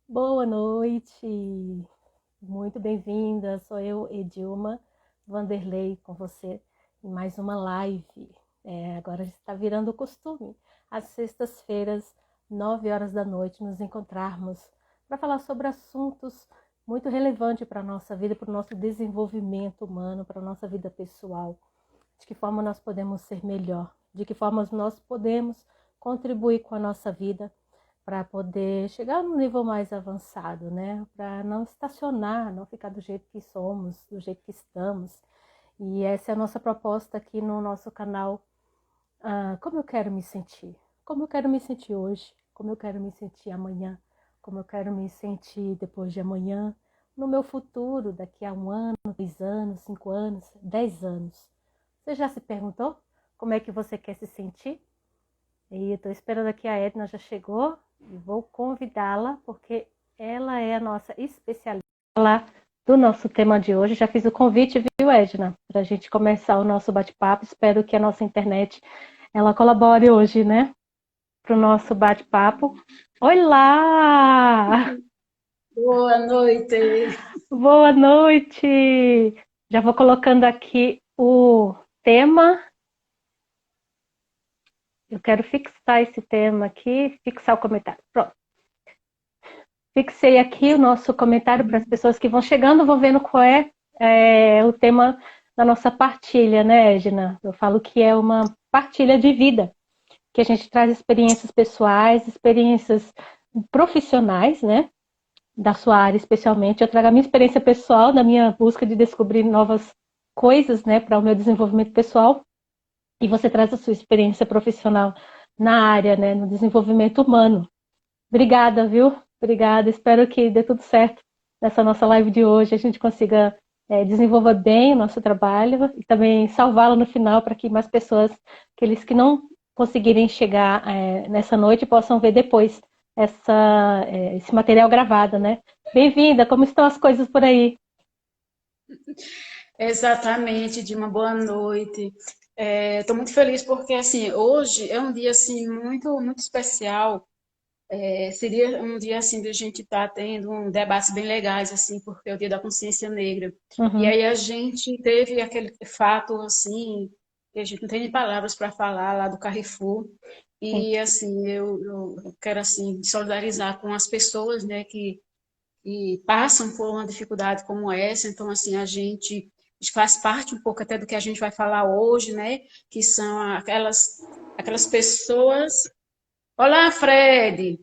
Boa noite, muito bem-vinda. Sou eu, Edilma Vanderlei, com você em mais uma live. Agora está virando costume, às sextas-feiras, 9 horas da noite, nos encontrarmos para falar sobre assuntos muito relevantes para a nossa vida, para o nosso desenvolvimento humano, para a nossa vida pessoal. De que forma nós podemos ser melhor, de que forma nós podemos contribuir com a nossa vida para poder chegar num nível mais avançado, né? Para não estacionar, não ficar do jeito que somos, do jeito que estamos. E essa é a nossa proposta aqui no nosso canal. Como eu quero me sentir? Como eu quero me sentir hoje? Como eu quero me sentir amanhã? Como eu quero me sentir depois de amanhã? No meu futuro, daqui a 1 ano, 2 anos, 5 anos, 10 anos. Você já se perguntou como é que você quer se sentir? E estou esperando aqui, a Edna já chegou e vou convidá-la, porque ela é a nossa especialista lá do nosso tema de hoje. Já fiz o convite, viu, Edna, para a gente começar o nosso bate-papo. Espero que a nossa internet ela colabore hoje, né, para o nosso bate-papo. Oi lá! Boa noite. Boa noite! Já vou colocando aqui o tema. Eu quero fixar esse tema aqui, fixar o comentário. Pronto. Fixei aqui o nosso comentário para as pessoas que vão chegando, vou vendo qual é o tema da nossa partilha, né, Edna? Eu falo que é uma partilha de vida, que a gente traz experiências pessoais, experiências profissionais, né, da sua área especialmente. Eu trago a minha experiência pessoal, da minha busca de descobrir novas coisas, né, para o meu desenvolvimento pessoal, e você traz a sua experiência profissional na área, né, no desenvolvimento humano. Obrigada, viu? Obrigada. Espero que dê tudo certo nessa nossa live de hoje. A gente consiga desenvolver bem o nosso trabalho e também salvá-lo no final para que mais pessoas, aqueles que não conseguirem chegar nessa noite, possam ver depois esse material gravado, né? Bem-vinda. Como estão as coisas por aí? Exatamente, de uma boa noite. Estou muito feliz porque assim hoje é um dia assim muito especial. Seria um dia assim de a gente estar tendo um debates bem legais assim, porque é o Dia da Consciência Negra. E Uhum. aí a gente teve aquele fato assim que a gente não tem nem palavras para falar lá do Carrefour. Sim. E assim eu quero assim solidarizar com as pessoas, né, que e passam por uma dificuldade como essa. Então, assim, a gente faz parte um pouco até do que a gente vai falar hoje, né? Que são aquelas pessoas. Olá, Fred!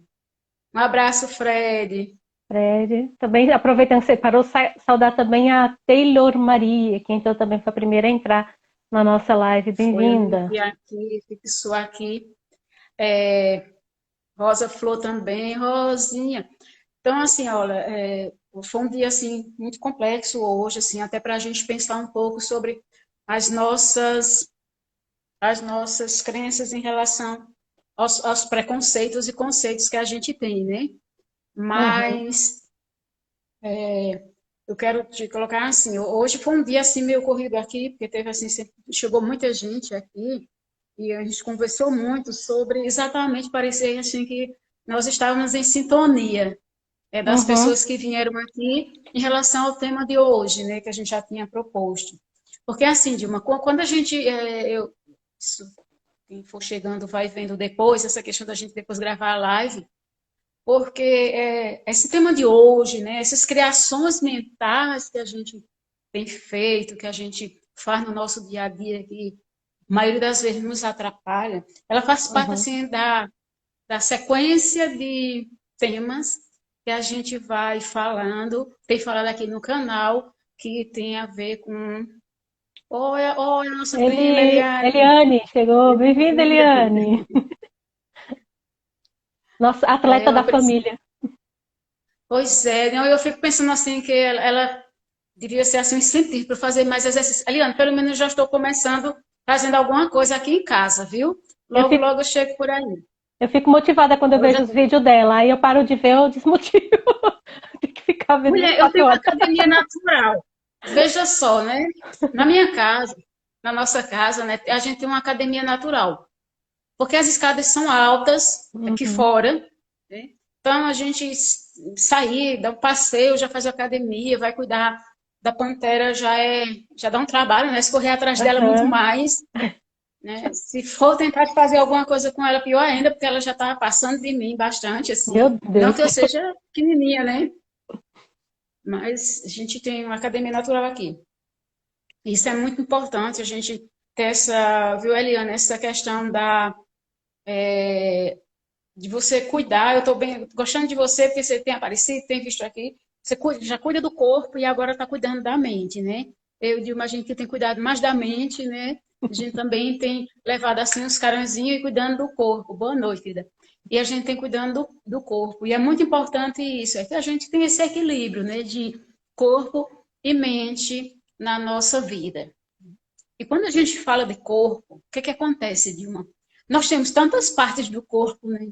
Um abraço, Fred. Fred. Também, aproveitando que você parou, saudar também a Taylor Maria, que então também foi a primeira a entrar na nossa live. Foi, eu me Bem-vinda. vi aqui, fixou aqui. É, Rosa Flor também, Rosinha. Então, assim, olha, foi um dia assim muito complexo hoje, assim, até para a gente pensar um pouco sobre as nossas as nossas crenças em relação aos preconceitos e conceitos que a gente tem, né? Uhum. Mas eu quero te colocar assim, hoje foi um dia assim meio corrido aqui, porque teve assim, chegou muita gente aqui e a gente conversou muito sobre exatamente parecer assim que nós estávamos em sintonia das Uhum. pessoas que vieram aqui em relação ao tema de hoje, né, que a gente já tinha proposto. Porque assim, Dilma, quando a gente isso quem for chegando vai vendo depois, essa questão da gente depois gravar a live, porque esse tema de hoje, né, essas criações mentais que a gente tem feito, que a gente faz no nosso dia a dia, que a maioria das vezes nos atrapalha, ela faz parte Uhum. assim da sequência de temas que a gente vai falando, tem falado aqui no canal, que tem a ver com. Oi, oi, nossa prima Eliane. Eliane chegou. Bem-vinda, Bem-vinda. Eliane. Nossa atleta da Eu preciso. família. Pois é, não, eu fico pensando assim que ela devia ser assim um incentivo para fazer mais exercício. Eliane, pelo menos já estou começando fazendo alguma coisa aqui em casa, viu? Eu Logo, fico, logo eu chego por aí. eu fico motivada quando eu Eu vejo já... os vídeos dela. Aí eu paro de ver, eu desmotivo. Tem que ficar vendo Mulher, eu 24 tenho uma horas. academia natural. Veja só, né? Na minha casa, na nossa casa, né, a gente tem uma academia natural. Porque as escadas são altas aqui Uhum. fora, né? Então a gente sair, dar um passeio, já faz academia, vai cuidar da pantera, já dá um trabalho, né? Se correr atrás dela muito Aham. mais, né? Se for tentar fazer alguma coisa com ela, pior ainda, porque ela já estava passando de mim bastante, Meu assim. Não Deus. que eu seja pequenininha, né? Mas a gente tem uma academia natural aqui. Isso é muito importante, a gente ter essa, viu, Eliana, essa questão de você cuidar. Eu estou bem gostando de você, porque você tem aparecido, tem visto aqui. Você já cuida do corpo e agora está cuidando da mente, né? Eu digo, uma gente que tem cuidado mais da mente, né? A gente também tem levado assim os caranzinhos e cuidando do corpo. Boa noite, querida. E a gente tem cuidando do corpo. E é muito importante isso, é que a gente tem esse equilíbrio, né? De corpo e mente na nossa vida. E quando a gente fala de corpo, o que que acontece, Dilma? Nós temos tantas partes do corpo, né?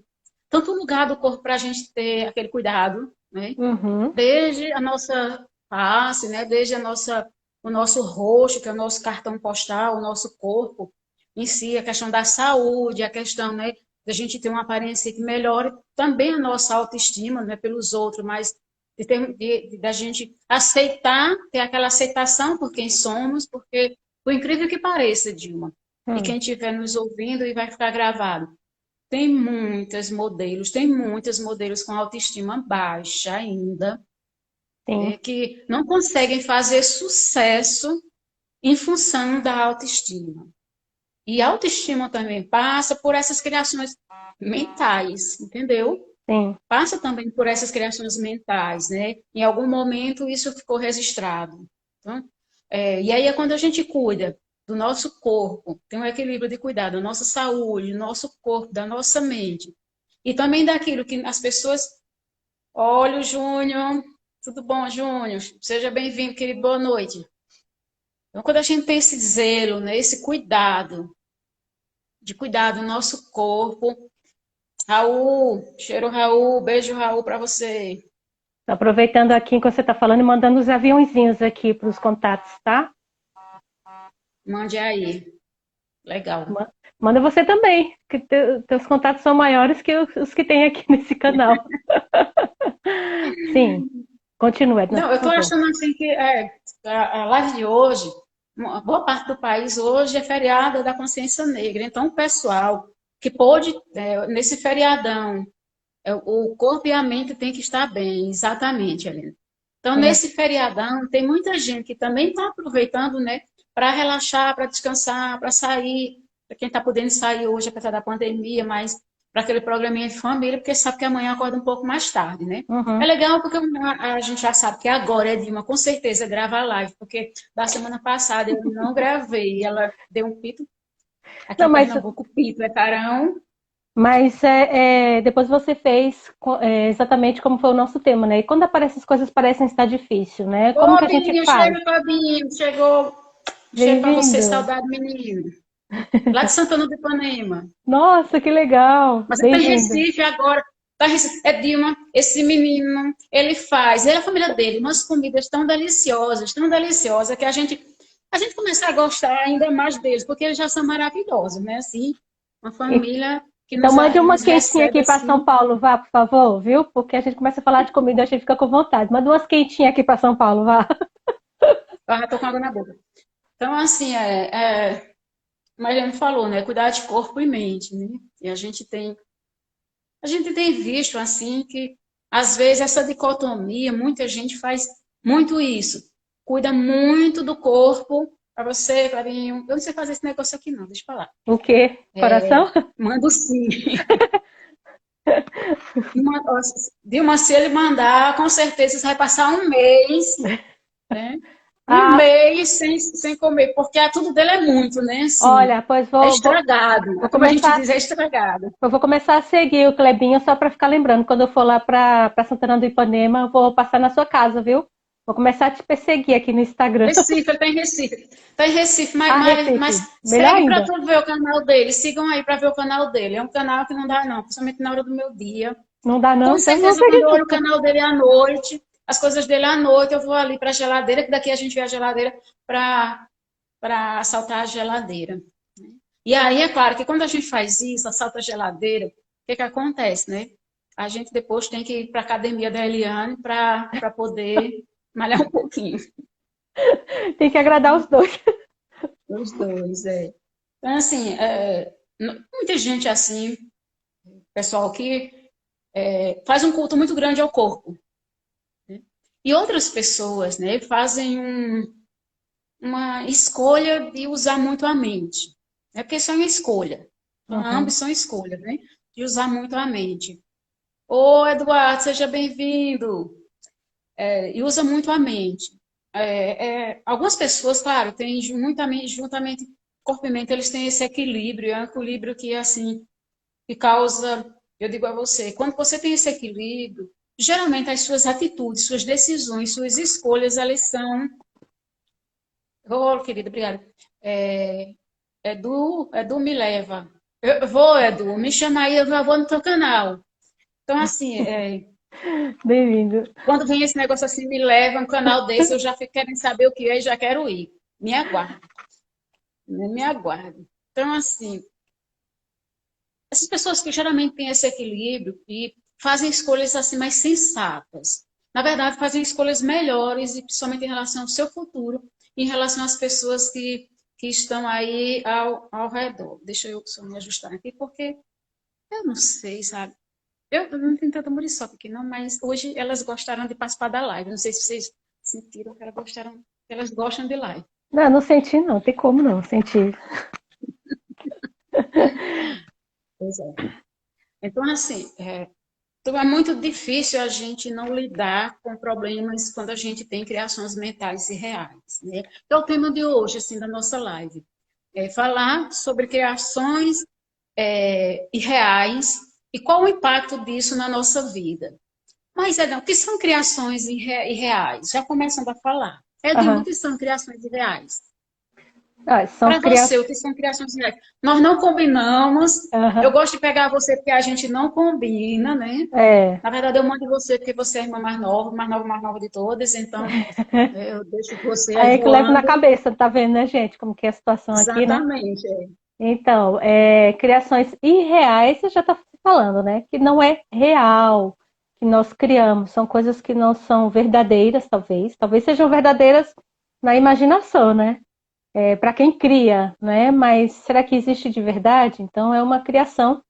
Tanto lugar do corpo para a gente ter aquele cuidado, né? Uhum. Desde a nossa face, né? Desde o nosso rosto, que é o nosso cartão postal, o nosso corpo em si, a questão da saúde, a questão, né, da gente ter uma aparência que melhore também a nossa autoestima, né, pelos outros, mas da gente aceitar, ter aquela aceitação por quem somos, porque, por incrível que pareça, Dilma, e Hum. quem estiver nos ouvindo e vai ficar gravado, tem muitas modelos com autoestima baixa ainda, Sim, que não conseguem fazer sucesso em função da autoestima. E a autoestima também passa por essas criações mentais, entendeu? sim. Passa também por essas criações mentais, né? Em algum momento isso ficou registrado. Então, e aí é quando a gente cuida do nosso corpo, tem um equilíbrio de cuidar da nossa saúde, do nosso corpo, da nossa mente. E também daquilo que as pessoas. Olha o Júnior. Tudo bom, Júnior? Seja bem-vindo, querido. Boa noite. Então, quando a gente tem esse zelo, né, esse cuidado, de cuidar do nosso corpo. Raul, cheiro Raul, beijo Raul para você. Tô aproveitando aqui enquanto você está falando e mandando os aviãozinhos aqui para os contatos, tá? Mande aí. Legal. Manda você também, que teus contatos são maiores que os que tem aqui nesse canal. Sim, continue, Edna, Não, por eu estou favor. achando assim que a live de hoje, uma boa parte do país hoje é feriado da consciência negra. Então, o pessoal que pôde, nesse feriadão, o corpo e a mente tem que estar bem, exatamente, Helena. Então, Sim. nesse feriadão, tem muita gente que também está aproveitando, né, para relaxar, para descansar, para sair, para quem está podendo sair hoje, apesar da pandemia, mas para aquele programinha de família, porque sabe que amanhã acorda um pouco mais tarde, né? É Uhum. legal porque a gente já sabe que agora é Dilma, com certeza, grava a live, porque da semana passada eu não gravei, ela deu um pito, aqui Não, em Pernambuco, pito é carão. mas depois você fez exatamente como foi o nosso tema, né? E quando aparecem as coisas parecem estar difícil, né? Como que Ô, a gente Binho, faz? chega, Fabinho. Chegou. Cheiro para você, Bem-vindo. saudade, menino. Lá de Santana do Ipanema. Nossa, que legal. Mas ele está em Bem-vindo. Recife agora. Tá em Recife. É Dilma, esse menino, ele e a família dele, umas comidas tão deliciosas, que a gente começa a gostar ainda mais deles, porque eles já são maravilhosos, né? Assim, uma família que Então nos, mande uma nos quentinha recebe aqui para São assim. Paulo, vá, por favor, viu? Porque a gente começa a falar de comida, a gente fica com vontade. Manda umas quentinhas aqui para São Paulo, vá. Eu já tô com água na boca. Então, assim, mas ele falou, né? Cuidar de corpo e mente, né? E a gente tem visto assim que às vezes essa dicotomia, muita gente faz muito isso. Cuida muito do corpo para você, Clarinho. Eu não sei fazer esse negócio aqui não, deixa eu falar. O quê? Coração? Mando sim. Dilma, se ele mandar, com certeza você vai passar um mês, né? Um Ah, mês sem comer, porque tudo dele é muito, né? Assim, olha, pois é vou, vou, estragado. vou Como a gente começar. diz, é estragado. Eu vou começar a seguir o Clebinho só para ficar lembrando. Quando eu for lá para Santana do Ipanema, eu vou passar na sua casa, viu? Vou começar a te perseguir aqui no Instagram. Recife, ele está em Recife. Está em Recife, mas, Ah, mas, Recife. mas Melhor segue para ainda. tu ver o canal dele. Sigam aí para ver o canal dele. É um canal que não dá, não, principalmente na hora do meu dia. Não dá não? Com Então não vou certeza, seguir quando eu olho o não. canal dele à noite, as coisas dele à noite, eu vou ali para a geladeira, que daqui a gente vê a geladeira para assaltar a geladeira. E aí, é claro que quando a gente faz isso, assalta a geladeira, o que que acontece, né? a gente depois tem que ir para a academia da Eliane para poder malhar um pouquinho. Tem que agradar os dois. Os dois, é. Então, assim, muita gente assim, pessoal que faz um culto muito grande ao corpo. Né? E outras pessoas, né, fazem uma escolha de usar muito a mente. É porque isso é uma escolha. Uhum. Ambos são escolhas, né? De usar muito a mente. Ô, Eduardo, seja bem-vindo. E usa muito a mente. Algumas pessoas, claro, têm juntamente corpo e mente, eles têm esse equilíbrio, é um equilíbrio que, assim, que causa, eu digo a você, quando você tem esse equilíbrio, geralmente as suas atitudes, suas decisões, suas escolhas, elas são... Ô, querida, obrigada. É, Edu me leva. Eu vou, Edu, me chama aí, eu já vou no teu canal. Então, assim, Bem-vindo. quando vem esse negócio assim, me leva um canal desse, eu já fico querendo saber o que é e já quero ir. Me aguarde, né? Me aguarde. Então, assim, essas pessoas que geralmente têm esse equilíbrio e fazem escolhas assim mais sensatas. Na verdade, fazem escolhas melhores e principalmente em relação ao seu futuro, em relação às pessoas que estão aí ao redor. Deixa eu só me ajustar aqui, porque eu não sei, sabe? Eu não tenho tanta muriçoca aqui, não, mas hoje elas gostaram de participar da live. Não sei se vocês sentiram que que elas gostam de live. Não, não senti, não. Tem como não sentir. Pois é. Então, assim, então é muito difícil a gente não lidar com problemas quando a gente tem criações mentais irreais, né? Então, o tema de hoje, assim, da nossa live, é falar sobre criações irreais e qual o impacto disso na nossa vida. Mas, Edão, o que são criações irreais? Já começando a falar. Edil, o Aham. que são criações irreais? Ah, são Para crianças. você, o que são criações irreais? Nós não combinamos. Eu Aham. gosto de pegar você porque a gente não combina, né? É. Na verdade, eu mando você porque você é a irmã mais nova de todas, então eu deixo você aí Aí que leva na voando. cabeça, tá vendo, né, gente? Como que é a situação aqui, né? Exatamente. Então, criações irreais, você já está falando, né? Que não é real, que nós criamos, são coisas que não são verdadeiras, talvez sejam verdadeiras na imaginação, né? Para quem cria, né? Mas será que existe de verdade? Então, é uma criação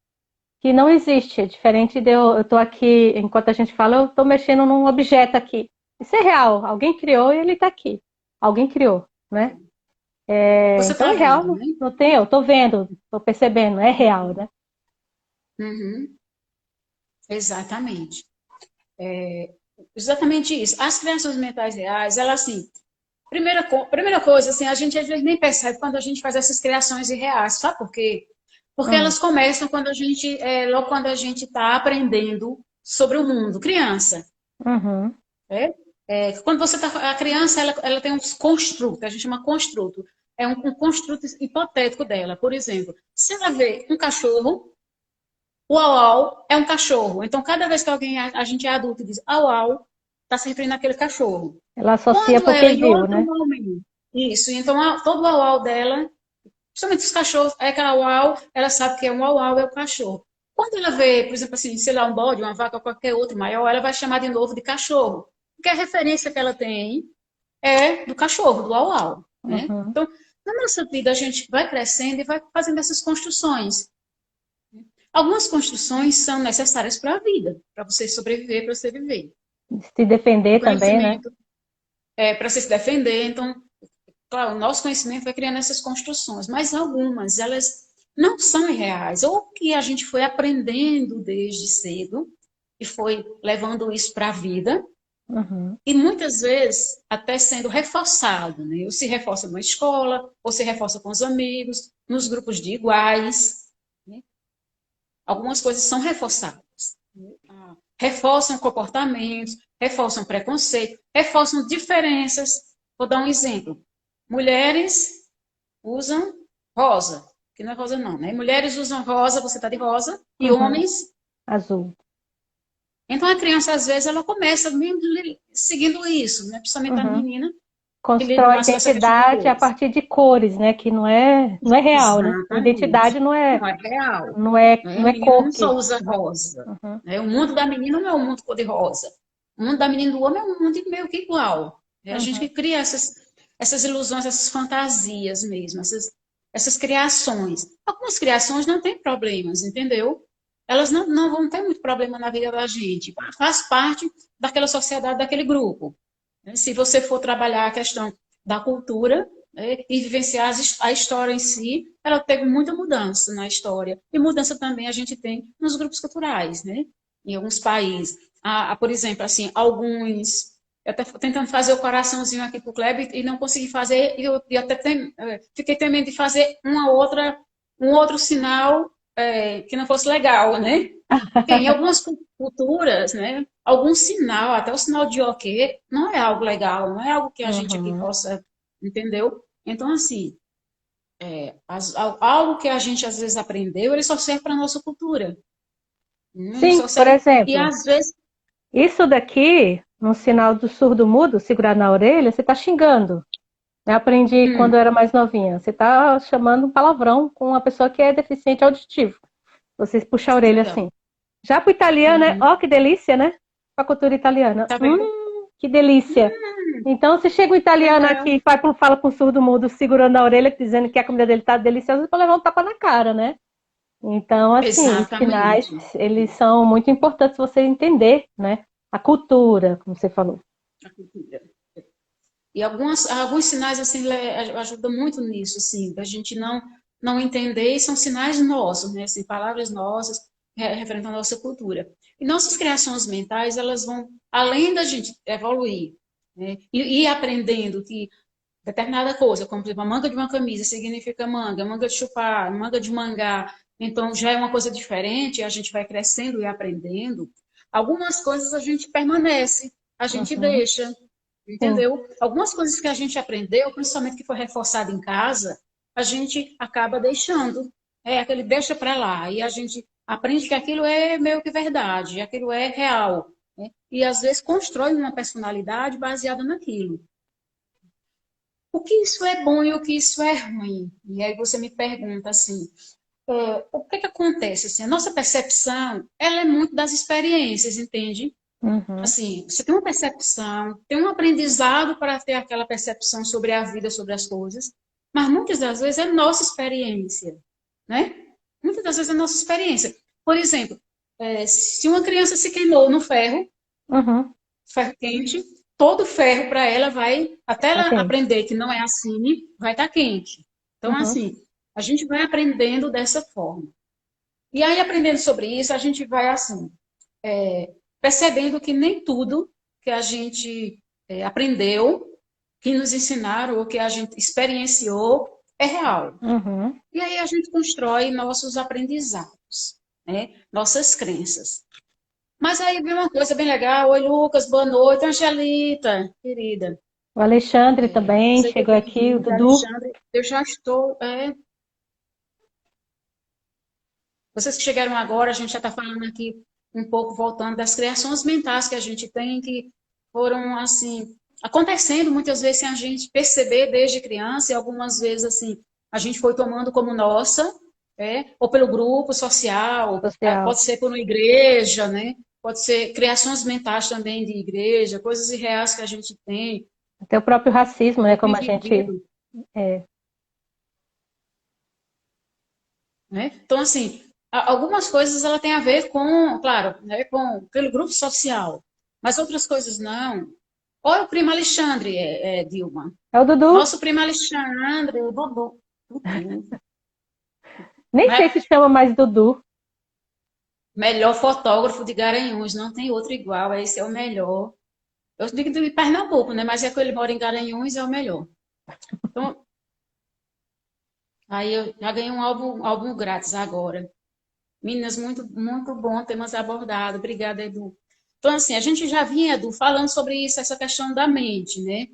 que não existe, é diferente de eu estou aqui, enquanto a gente fala, eu estou mexendo num objeto aqui. Isso é real, alguém criou e ele está aqui. Alguém criou, né? Você Então está é real, vendo, não, né? não tem, eu tô vendo, tô percebendo, é real, né? Uhum, exatamente. Exatamente isso. As criações mentais reais, elas assim, primeira coisa, assim, a gente às vezes nem percebe quando a gente faz essas criações irreais. Sabe por quê? Porque Hum, elas começam logo quando a gente está aprendendo sobre o mundo, criança. uhum, Né? Quando você tá, a criança, ela tem um construto, a gente chama construto. É um construto hipotético dela. Por exemplo, se ela vê um cachorro, o au-au é um cachorro. Então, cada vez que a gente é adulto e diz au-au, está se referindo àquele cachorro. ela associa Quando ela, porque em viu, outro né? momento, isso, então todo o au-au dela, principalmente os cachorros, é aquela au-au, ela sabe que é um au-au, é o cachorro. Quando ela vê, por exemplo, assim, sei lá, um bode, uma vaca ou qualquer outro maior, ela vai chamar de novo de cachorro. Porque a referência que ela tem é do cachorro, do au-au, né? Uhum. Então, na nossa vida, a gente vai crescendo e vai fazendo essas construções. Algumas construções são necessárias para a vida, para você sobreviver, para você viver. Se O defender também, né? conhecimento é para você se defender, então, claro, o nosso conhecimento vai criando essas construções, mas algumas, elas não são irreais, ou que a gente foi aprendendo desde cedo e foi levando isso para a vida, Uhum. e muitas vezes até sendo reforçado, né? Ou se reforça na escola, ou se reforça com os amigos, nos grupos de iguais, né? Algumas coisas são reforçadas, né? Reforçam comportamentos, reforçam preconceito, reforçam diferenças. Vou dar um exemplo. Mulheres usam rosa, que não é rosa não, né? Mulheres usam rosa, você está de rosa, e Uhum. homens. Azul. Então a criança às vezes ela começa seguindo isso, né? Principalmente a Uhum. menina. que lidam constrói mais com essa questão de identidade a cores. partir de cores, né? Que não é real, né? Identidade Exatamente. Não é real. Né? não O é menino cor não só que. usa rosa. Uhum, Né? O mundo da menina não é um mundo cor-de-rosa. O mundo da menina e do homem é um mundo meio que igual. É a gente uhum. que cria essas ilusões, essas fantasias mesmo, essas criações. Algumas criações não têm problemas, entendeu? Elas não vão ter muito problema na vida da gente. Faz parte daquela sociedade, daquele grupo. Né? Se você for trabalhar a questão da cultura, né, e vivenciar a história em si, ela teve muita mudança na história. E mudança também a gente tem nos grupos culturais, né? Em alguns países. Por exemplo, assim, alguns. Eu até tentando fazer o coraçãozinho aqui para o Kleber e não consegui fazer, e até fiquei temendo de fazer um outro sinal que não fosse legal, né? Porque em algumas culturas, né, algum sinal, até o sinal de ok, não é algo legal, não é algo que a gente aqui Uhum. possa, entendeu? Então, assim, algo que a gente às vezes aprendeu, ele só serve para a nossa cultura. Ele Sim, só por serve. E exemplo, às vezes. isso daqui, no sinal do surdo-mudo, segurar na orelha, você está xingando. Eu aprendi quando eu era mais novinha. Você está chamando um palavrão com uma pessoa que é deficiente auditivo. Você puxa a orelha Legal. assim. Já para o italiano, Uhum. ó, que delícia, né? Para a cultura italiana. Tá vendo? Que delícia. Então, se chega um italiano Legal. aqui e fala com o surdo-mudo, segurando a orelha, dizendo que a comida dele está deliciosa, para levar um tapa na cara, né? Então, assim, os sinais, Exatamente. eles são muito importantes você entender, né? A cultura, como você falou. A cultura. E alguns sinais assim ajudam muito nisso, assim, da gente não entender, e são sinais nossos, né? Assim, palavras nossas referentes à nossa cultura. E nossas criações mentais, elas vão além da gente evoluir, né? E ir aprendendo que determinada coisa, como por exemplo, a manga de uma camisa significa manga de chupar, manga de mangá, então já é uma coisa diferente, a gente vai crescendo e aprendendo. Algumas coisas a gente permanece, a gente Uhum, deixa, sim. entendeu? Algumas coisas que a gente aprendeu, principalmente que foi reforçado em casa, a gente acaba deixando. É aquele deixa para lá. E a gente aprende que aquilo é meio que verdade, aquilo é real. Né? E às vezes constrói uma personalidade baseada naquilo. O que isso é bom e o que isso é ruim? E aí você me pergunta assim, o que acontece? Assim, a nossa percepção, ela é muito das experiências, entende? Uhum, Assim, você tem uma percepção, tem um aprendizado para ter aquela percepção sobre a vida, sobre as coisas, mas muitas das vezes é nossa experiência, né? Muitas das vezes é nossa experiência. Por exemplo, se uma criança se queimou no uhum, ferro quente, todo ferro para ela vai, até tá ela quente. aprender que não é assim, vai estar quente. Então, Uhum, assim, a gente vai aprendendo dessa forma. E aí, aprendendo sobre isso, a gente vai, assim, percebendo que nem tudo que a gente aprendeu, que nos ensinaram, ou que a gente experienciou, é real. uhum. E aí a gente constrói nossos aprendizados, né? Nossas crenças. Mas aí vem uma coisa bem legal. Oi, Lucas, boa noite. Angelita, querida. O Alexandre também Seja chegou aqui, o bem-vinda, Dudu. Alexandre. Eu já estou. Vocês que chegaram agora, a gente já está falando aqui um pouco, voltando das criações mentais que a gente tem, que foram, assim, acontecendo muitas vezes sem a gente perceber desde criança, e algumas vezes, assim, a gente foi tomando como nossa, ou pelo grupo social, Social. pode ser por uma igreja, né? Pode ser criações mentais também de igreja, coisas irreais que a gente tem, Até o próprio racismo, né? Como a gente. vivido, É, né? Então, assim, algumas coisas ela tem a ver com, claro, né, com pelo grupo social, mas outras coisas não. Olha o primo Alexandre, Dilma. é o Dudu. Nosso primo Alexandre, o Dudu. Dudu, Nem sei né? se chama mais Dudu. Melhor fotógrafo de Garanhuns, não tem outro igual, esse é o melhor. Eu digo de Pernambuco, né? Mas é que ele mora em Garanhuns, é o melhor. Então, aí eu já ganhei álbum grátis agora. Meninas, muito, muito bom temas abordados. Obrigada, Edu. Então, assim, a gente já vinha, Edu, falando sobre isso, essa questão da mente, né?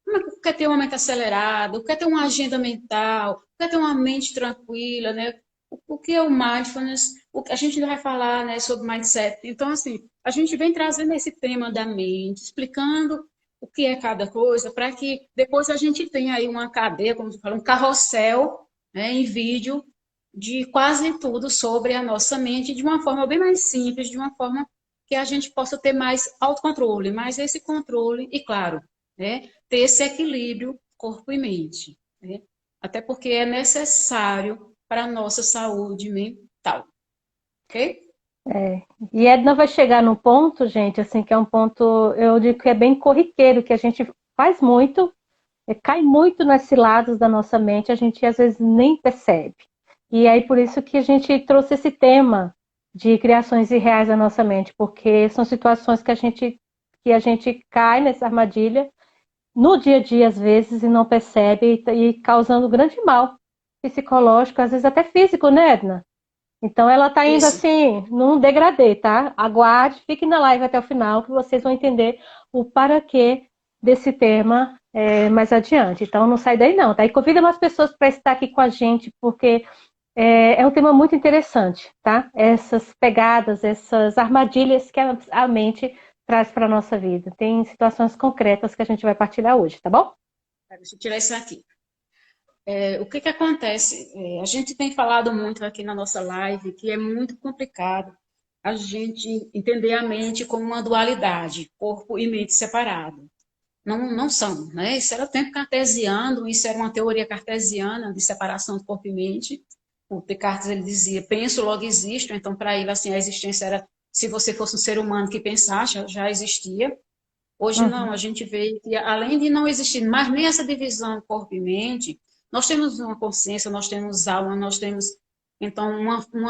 Como é que quer ter uma mente acelerada, quer ter uma agenda mental, quer ter uma mente tranquila, né? O que é o mindfulness? A gente ainda vai falar, né, sobre mindset. Então, assim, a gente vem trazendo esse tema da mente, explicando o que é cada coisa, para que depois a gente tenha aí uma cadeia, como tu fala, um carrossel, né, em vídeo, de quase tudo sobre a nossa mente, de uma forma bem mais simples, de uma forma que a gente possa ter mais autocontrole, mais esse controle e, claro, né, ter esse equilíbrio corpo e mente, né? Até porque é necessário para a nossa saúde mental, ok? É. E Edna vai chegar num ponto, gente, assim, que é um ponto, eu digo que é bem corriqueiro, que a gente faz muito, cai muito nas ciladas da nossa mente, a gente às vezes nem percebe. E aí por isso que a gente trouxe esse tema de criações irreais da nossa mente, porque são situações que a gente cai nessa armadilha no dia a dia, às vezes, e não percebe, e causando grande mal psicológico, às vezes até físico, né, Edna? Então ela está indo Isso. assim, num degradê, tá? Aguarde, fique na live até o final, que vocês vão entender o para quê desse tema mais adiante. Então não sai daí não, tá? E convida mais pessoas para estar aqui com a gente, porque é um tema muito interessante, tá? Essas pegadas, essas armadilhas que a mente traz para a nossa vida. Tem situações concretas que a gente vai partilhar hoje, tá bom? Deixa eu tirar isso aqui. O que que acontece? A gente tem falado muito aqui na nossa live que é muito complicado a gente entender a mente como uma dualidade, corpo e mente separado. Não, não são, né? Isso era o tempo cartesiano, isso era uma teoria cartesiana de separação de corpo e mente. O Descartes ele dizia, penso, logo existo. Então, para ele, assim, a existência era, se você fosse um ser humano que pensasse, já existia. Hoje não, Uhum, a gente vê que além de não existir mais nem essa divisão corpo e mente, nós temos uma consciência, nós temos alma, nós temos, então, como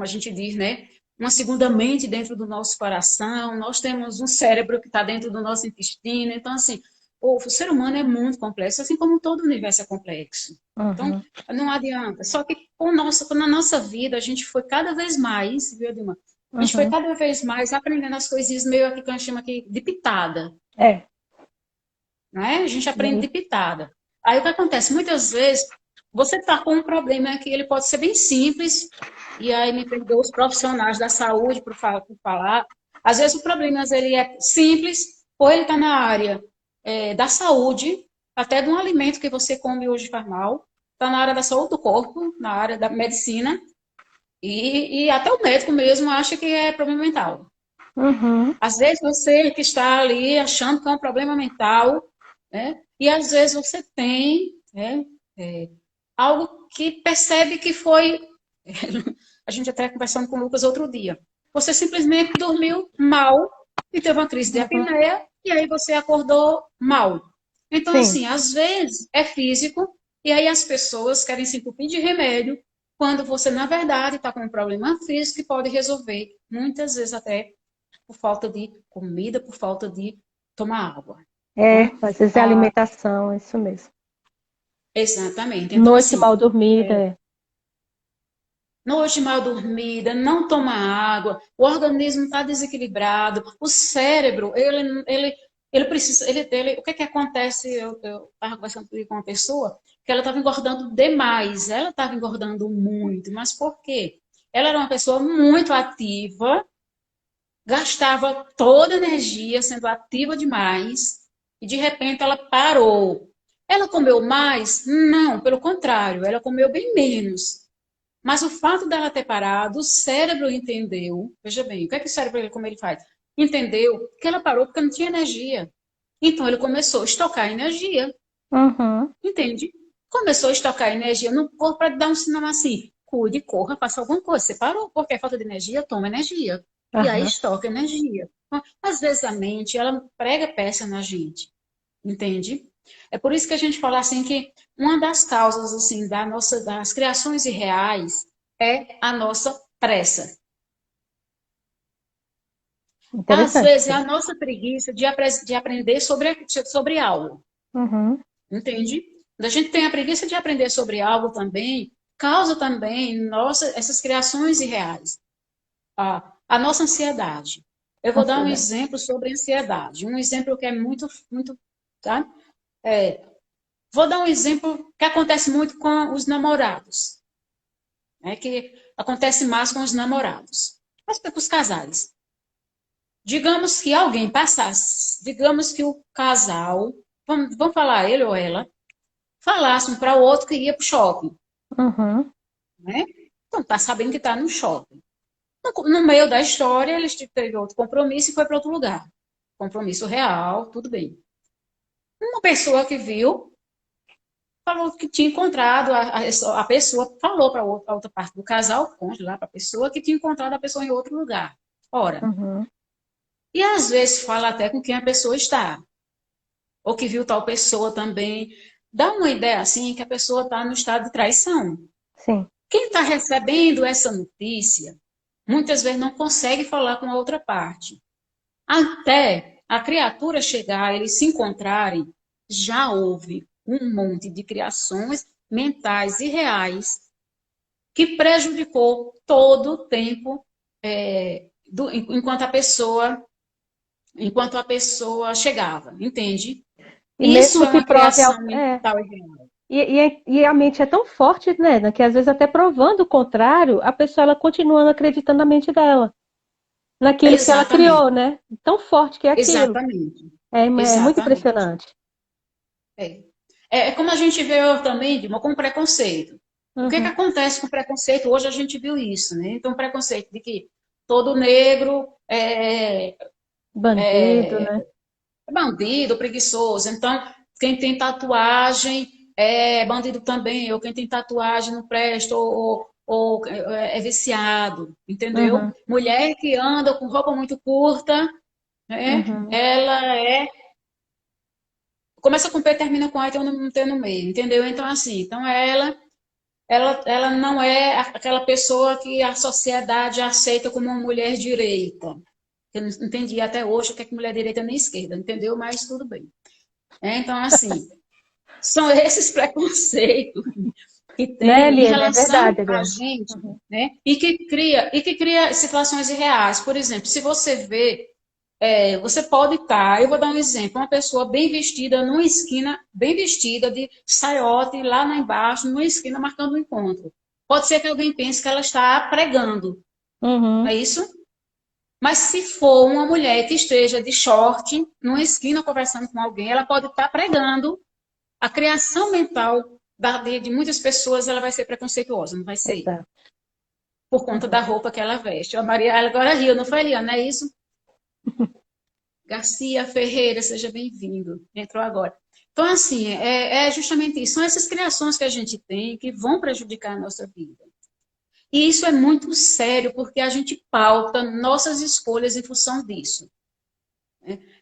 a gente diz, né? Uma segunda mente dentro do nosso coração, nós temos um cérebro que está dentro do nosso intestino. Então, assim, o ser humano é muito complexo, assim como todo o universo é complexo. Então, uhum, não adianta. Só que na nossa vida, a gente foi cada vez mais, viu, Dilma? A gente foi uhum. cada vez mais aprendendo as coisinhas meio aqui que a gente chama aqui de pitada, É, né? A gente e aprende de aí? pitada. Aí o que acontece? Muitas vezes você está com um problema que ele pode ser bem simples, e aí me perdoa os profissionais da saúde por falar. Às vezes o problema ele é simples, ou ele está na área da saúde, até de um alimento que você come hoje faz mal, está na área da saúde do corpo, na área da medicina, e até o médico mesmo acha que é problema mental. Uhum. Às vezes você que está ali achando que é um problema mental, né? E às vezes você tem, né, algo que percebe que foi. A gente até conversando com o Lucas outro dia. Você simplesmente dormiu mal e teve uma crise de Uhum. apneia e aí você acordou mal. Então, Sim, assim, às vezes é físico e aí as pessoas querem se entupir de remédio quando você, na verdade, está com um problema físico que pode resolver, muitas vezes até por falta de comida, por falta de tomar água. Tá? às vezes é Ah, alimentação, é isso mesmo. exatamente. Então, Noite assim, mal dormida, noite mal dormida, não toma água, o organismo está desequilibrado, o cérebro, ele precisa, o que que acontece? Eu estava conversando com uma pessoa que ela estava engordando demais, ela estava engordando muito, mas por quê? Ela era uma pessoa muito ativa, gastava toda a energia sendo ativa demais e de repente ela parou. Ela comeu mais? Não, pelo contrário, ela comeu bem menos. Mas o fato dela ter parado, o cérebro entendeu. Veja bem, o que é que o cérebro, como ele faz? Entendeu que ela parou porque não tinha energia. Então ele começou a estocar energia, uhum, entende? Começou a estocar energia no corpo para dar um sinal assim: cuide, corra, faça alguma coisa. Você parou, porque é falta de energia, toma energia. E aí aham, estoca energia. Então, às vezes a mente, ela prega peça na gente, entende? É por isso que a gente fala assim que uma das causas assim das criações irreais é a nossa pressa. Às interessante vezes isso é aí. a nossa preguiça de aprender sobre algo, Uhum, entende? Quando a gente tem a preguiça de aprender sobre algo também, causa também essas criações irreais. A nossa ansiedade. Eu vou dar um ansiedade. exemplo sobre ansiedade. Um exemplo que é muito, muito, tá? É, vou dar um exemplo que acontece muito com os namorados, né? Que acontece mais com os namorados, mas para os casais. digamos que alguém passasse, digamos que o casal, vamos falar ele ou ela, falasse um para o outro que ia para o shopping, Uhum. né? Então, tá sabendo que está no shopping. No meio da história, eles teve outro compromisso e foi para outro lugar. Compromisso real, tudo bem. Uma pessoa que viu, falou que tinha encontrado, a pessoa falou para a outra parte do casal, conte lá para a pessoa, que tinha encontrado a pessoa em outro lugar. Ora, Uhum. e às vezes fala até com quem a pessoa está, ou que viu tal pessoa também. Dá uma ideia assim que a pessoa está no estado de traição. Sim. Quem está recebendo essa notícia, muitas vezes não consegue falar com a outra parte. Até a criatura chegar, eles se encontrarem, já houve um monte de criações mentais e reais que prejudicou todo o tempo enquanto a pessoa chegava, entende? E Isso mesmo é que uma prove. criação mental e real. E a mente é tão forte, né, que às vezes até provando o contrário, a pessoa ela continua acreditando na mente dela, naquilo que ela criou, Exatamente, né? Tão forte que é aquilo. exatamente, É muito exatamente. impressionante. É. É como a gente vê também, Dilma, com preconceito. O que Uhum. acontece com preconceito? Hoje a gente viu isso, né? Então, preconceito de que todo negro Bandido, né? é bandido, preguiçoso. Então, quem tem tatuagem é bandido também, ou quem tem tatuagem não presta, ou é viciado, entendeu? Uhum. Mulher que anda com roupa muito curta, né? Uhum. Ela começa com P, termina com A, tem um T no meio, entendeu? Então, assim, então ela não é aquela pessoa que a sociedade aceita como uma mulher direita. Eu não entendi até hoje o que é que mulher direita nem esquerda, entendeu? Mas tudo bem. Então, assim, são esses preconceitos que Né, tem em Eliane? É relação verdade, a Eliane. gente, Uhum. né? E que cria situações irreais. Por exemplo, se você vê, você pode estar, eu vou dar um exemplo, uma pessoa bem vestida numa esquina, bem vestida de saiote lá embaixo, numa esquina marcando um encontro. Pode ser que alguém pense que ela está pregando, não é Uhum. isso? Mas se for uma mulher que esteja de short, numa esquina conversando com alguém, ela pode estar pregando. A criação mental de muitas pessoas ela vai ser preconceituosa, não vai ser Exato. por conta da Uhum. roupa que ela veste. A Maria ela agora riu, não foi, Eliana? Não é isso? Garcia Ferreira, seja bem-vindo. Entrou agora. Então, assim, é justamente isso. São essas criações que a gente tem que vão prejudicar a nossa vida. E isso é muito sério, porque a gente pauta nossas escolhas em função disso.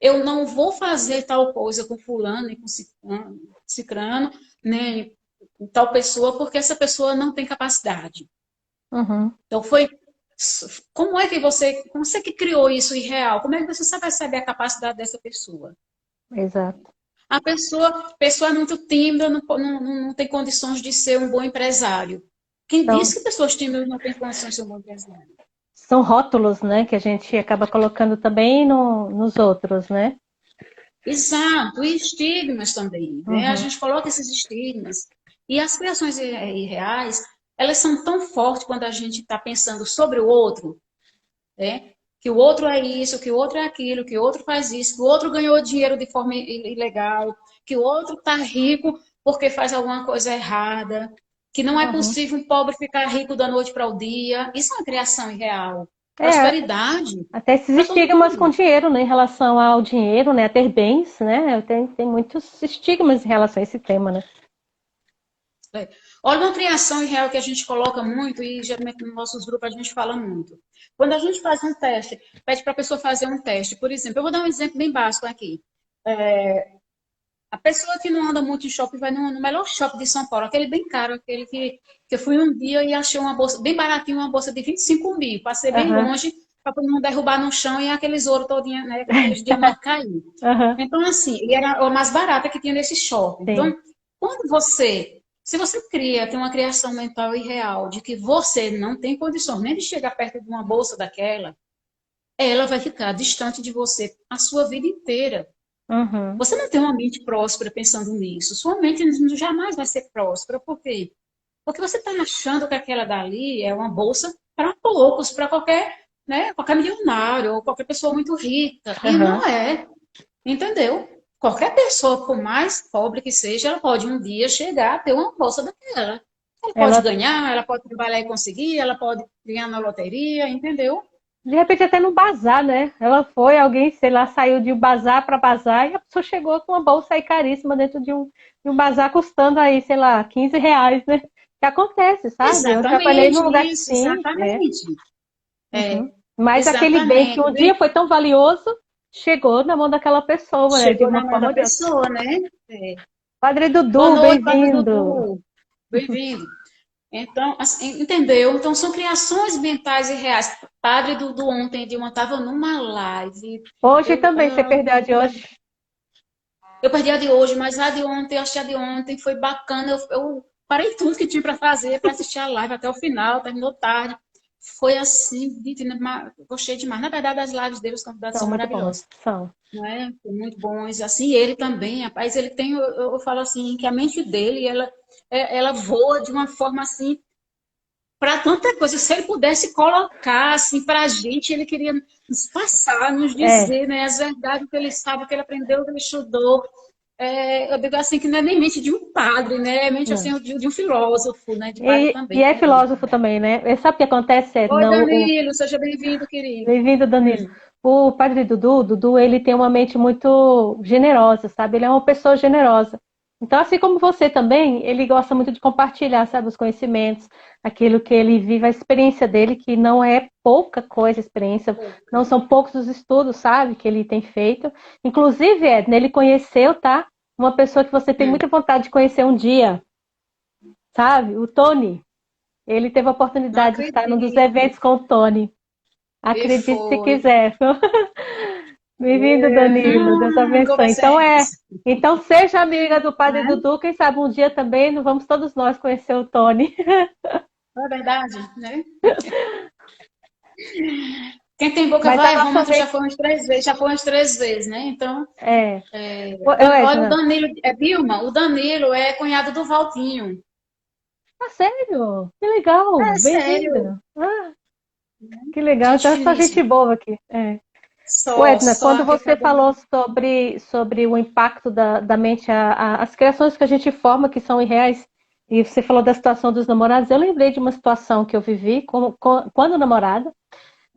Eu não vou fazer tal coisa com fulano e com cicrano, nem com tal pessoa, porque essa pessoa não tem capacidade. Uhum. Então, como é que você que criou isso irreal? Como é que você vai saber a capacidade dessa pessoa? Exato. A pessoa é muito tímida, não tem condições de ser um bom empresário. Quem São, disse que pessoas tímidas não têm condições de ser um bom empresário? são rótulos, né, que a gente acaba colocando também nos outros, né? Exato, e estigmas também, né? A Uhum. gente coloca esses estigmas. E as criações irreais, elas são tão fortes quando a gente está pensando sobre o outro, né? Que o outro é isso, que o outro é aquilo, que o outro faz isso, que o outro ganhou dinheiro de forma ilegal, que o outro está rico porque faz alguma coisa errada, que não é Uhum. possível um pobre ficar rico da noite para o dia. Isso é uma criação irreal. É, Prosperidade até esses para todo estigmas com mundo. dinheiro, né, em relação ao dinheiro, né, a ter bens, né? Tem muitos estigmas em relação a esse tema, né? É. Olha uma criação irreal que a gente coloca muito e geralmente nos nossos grupos a gente fala muito. Quando a gente faz um teste, pede para a pessoa fazer um teste. Por exemplo, eu vou dar um exemplo bem básico aqui. A pessoa que não anda muito em shopping vai no melhor shopping de São Paulo, aquele bem caro, aquele que eu fui um dia e achei uma bolsa bem baratinha, uma bolsa de 25 mil. Passei bem Aham, longe para não derrubar no chão e aqueles ouro todinho, né, aqueles diamantes cair. aham, Então, assim, e era a mais barata que tinha nesse shopping. sim. Então, se você tem uma criação mental irreal de que você não tem condições nem de chegar perto de uma bolsa daquela, ela vai ficar distante de você a sua vida inteira. Uhum. Você não tem uma mente próspera pensando nisso. Sua mente jamais vai ser próspera. Por quê? Porque você está achando que aquela dali é uma bolsa para poucos, para qualquer. né? Qualquer milionário ou qualquer pessoa muito rica. E Aham. não é, entendeu? Qualquer pessoa, por mais pobre que seja, ela pode um dia chegar a ter uma bolsa daquela. Ela pode Ela, ganhar, ela pode trabalhar e conseguir, ela pode ganhar na loteria, entendeu? de repente, até no bazar, né? Ela foi, alguém, sei lá, saiu de um bazar para bazar e a pessoa chegou com uma bolsa aí caríssima dentro de um bazar custando aí, sei lá, R$ 15, né? Que acontece, sabe? Eu trabalhei num Exatamente lugar que isso, sim, é. exatamente. Uhum. É, Mas aquele bem que exatamente. um dia foi tão valioso, chegou na mão daquela pessoa, né? De Chegou uma na mão forma da ou de outra. pessoa, né? É. Padre Boa Dudu, noite, Padre bem-vindo. Dudu. Bem-vindo. Então, assim, entendeu? Então, são criações mentais e reais. Padre Dudu ontem, Dilma, estava numa live. Hoje Eu, também, você perdeu a de hoje. eu perdi a de hoje, mas a de ontem, eu achei a de ontem foi bacana. Eu parei tudo que tinha para fazer, para assistir a live até o final, terminou tarde. Foi assim, gostei demais. Na verdade, as lives dele, os convidados São são muito bons, maravilhosos. são. Não é? Muito bons. Assim, ele também, rapaz, ele tem, eu falo assim, que a mente dele, ela voa de uma forma assim, para tanta coisa. Se ele pudesse colocar assim para a gente, ele queria nos passar, nos É, dizer, né, as verdades que ele sabe, que ele aprendeu, que ele estudou. Eu digo assim que não é nem mente de um padre, né? É mente não. assim de um filósofo, né? De padre E também, é né, Danilo? filósofo também, né? E sabe o que acontece? É, Oi, não, Danilo, seja bem-vindo, querido. bem-vindo, Danilo. O padre Dudu, ele tem uma mente muito generosa, sabe? Ele é uma pessoa generosa. Então, assim como você também, ele gosta muito de compartilhar, sabe, os conhecimentos, aquilo que ele vive, a experiência dele, que não é pouca coisa, a experiência, não são poucos os estudos, sabe, que ele tem feito. Inclusive, Edna, ele conheceu, tá? Uma pessoa que você tem Hum, muita vontade de conhecer um dia, sabe? O Tony. Ele teve a não oportunidade de estar num dos acredito. eventos com o Tony. E Acredite se foi. quiser. Bem-vindo, Danilo. Deus abençoe. Conversemos. Então seja amiga do Padre Né? Dudu. Quem sabe um dia também não vamos todos nós conhecer o Tony. Não é verdade, né? Quem tem boca Mas a vai a nossa Roma, tu já mente foi umas 3 vezes, já foi umas 3 vezes, né? Então, é. Ô, olha, o Edna, Danilo, Vilma, o Danilo é cunhado do Valtinho. ah, sério? Que legal. É sério, Bem-vinda. Ah, que legal. gente Então é só gente finíssima. boa aqui. É. Ô, Só, Edna, só quando aqui você cada um. falou sobre o impacto da mente, as criações que a gente forma que são irreais, e você falou da situação dos namorados, eu lembrei de uma situação que eu vivi quando namorada.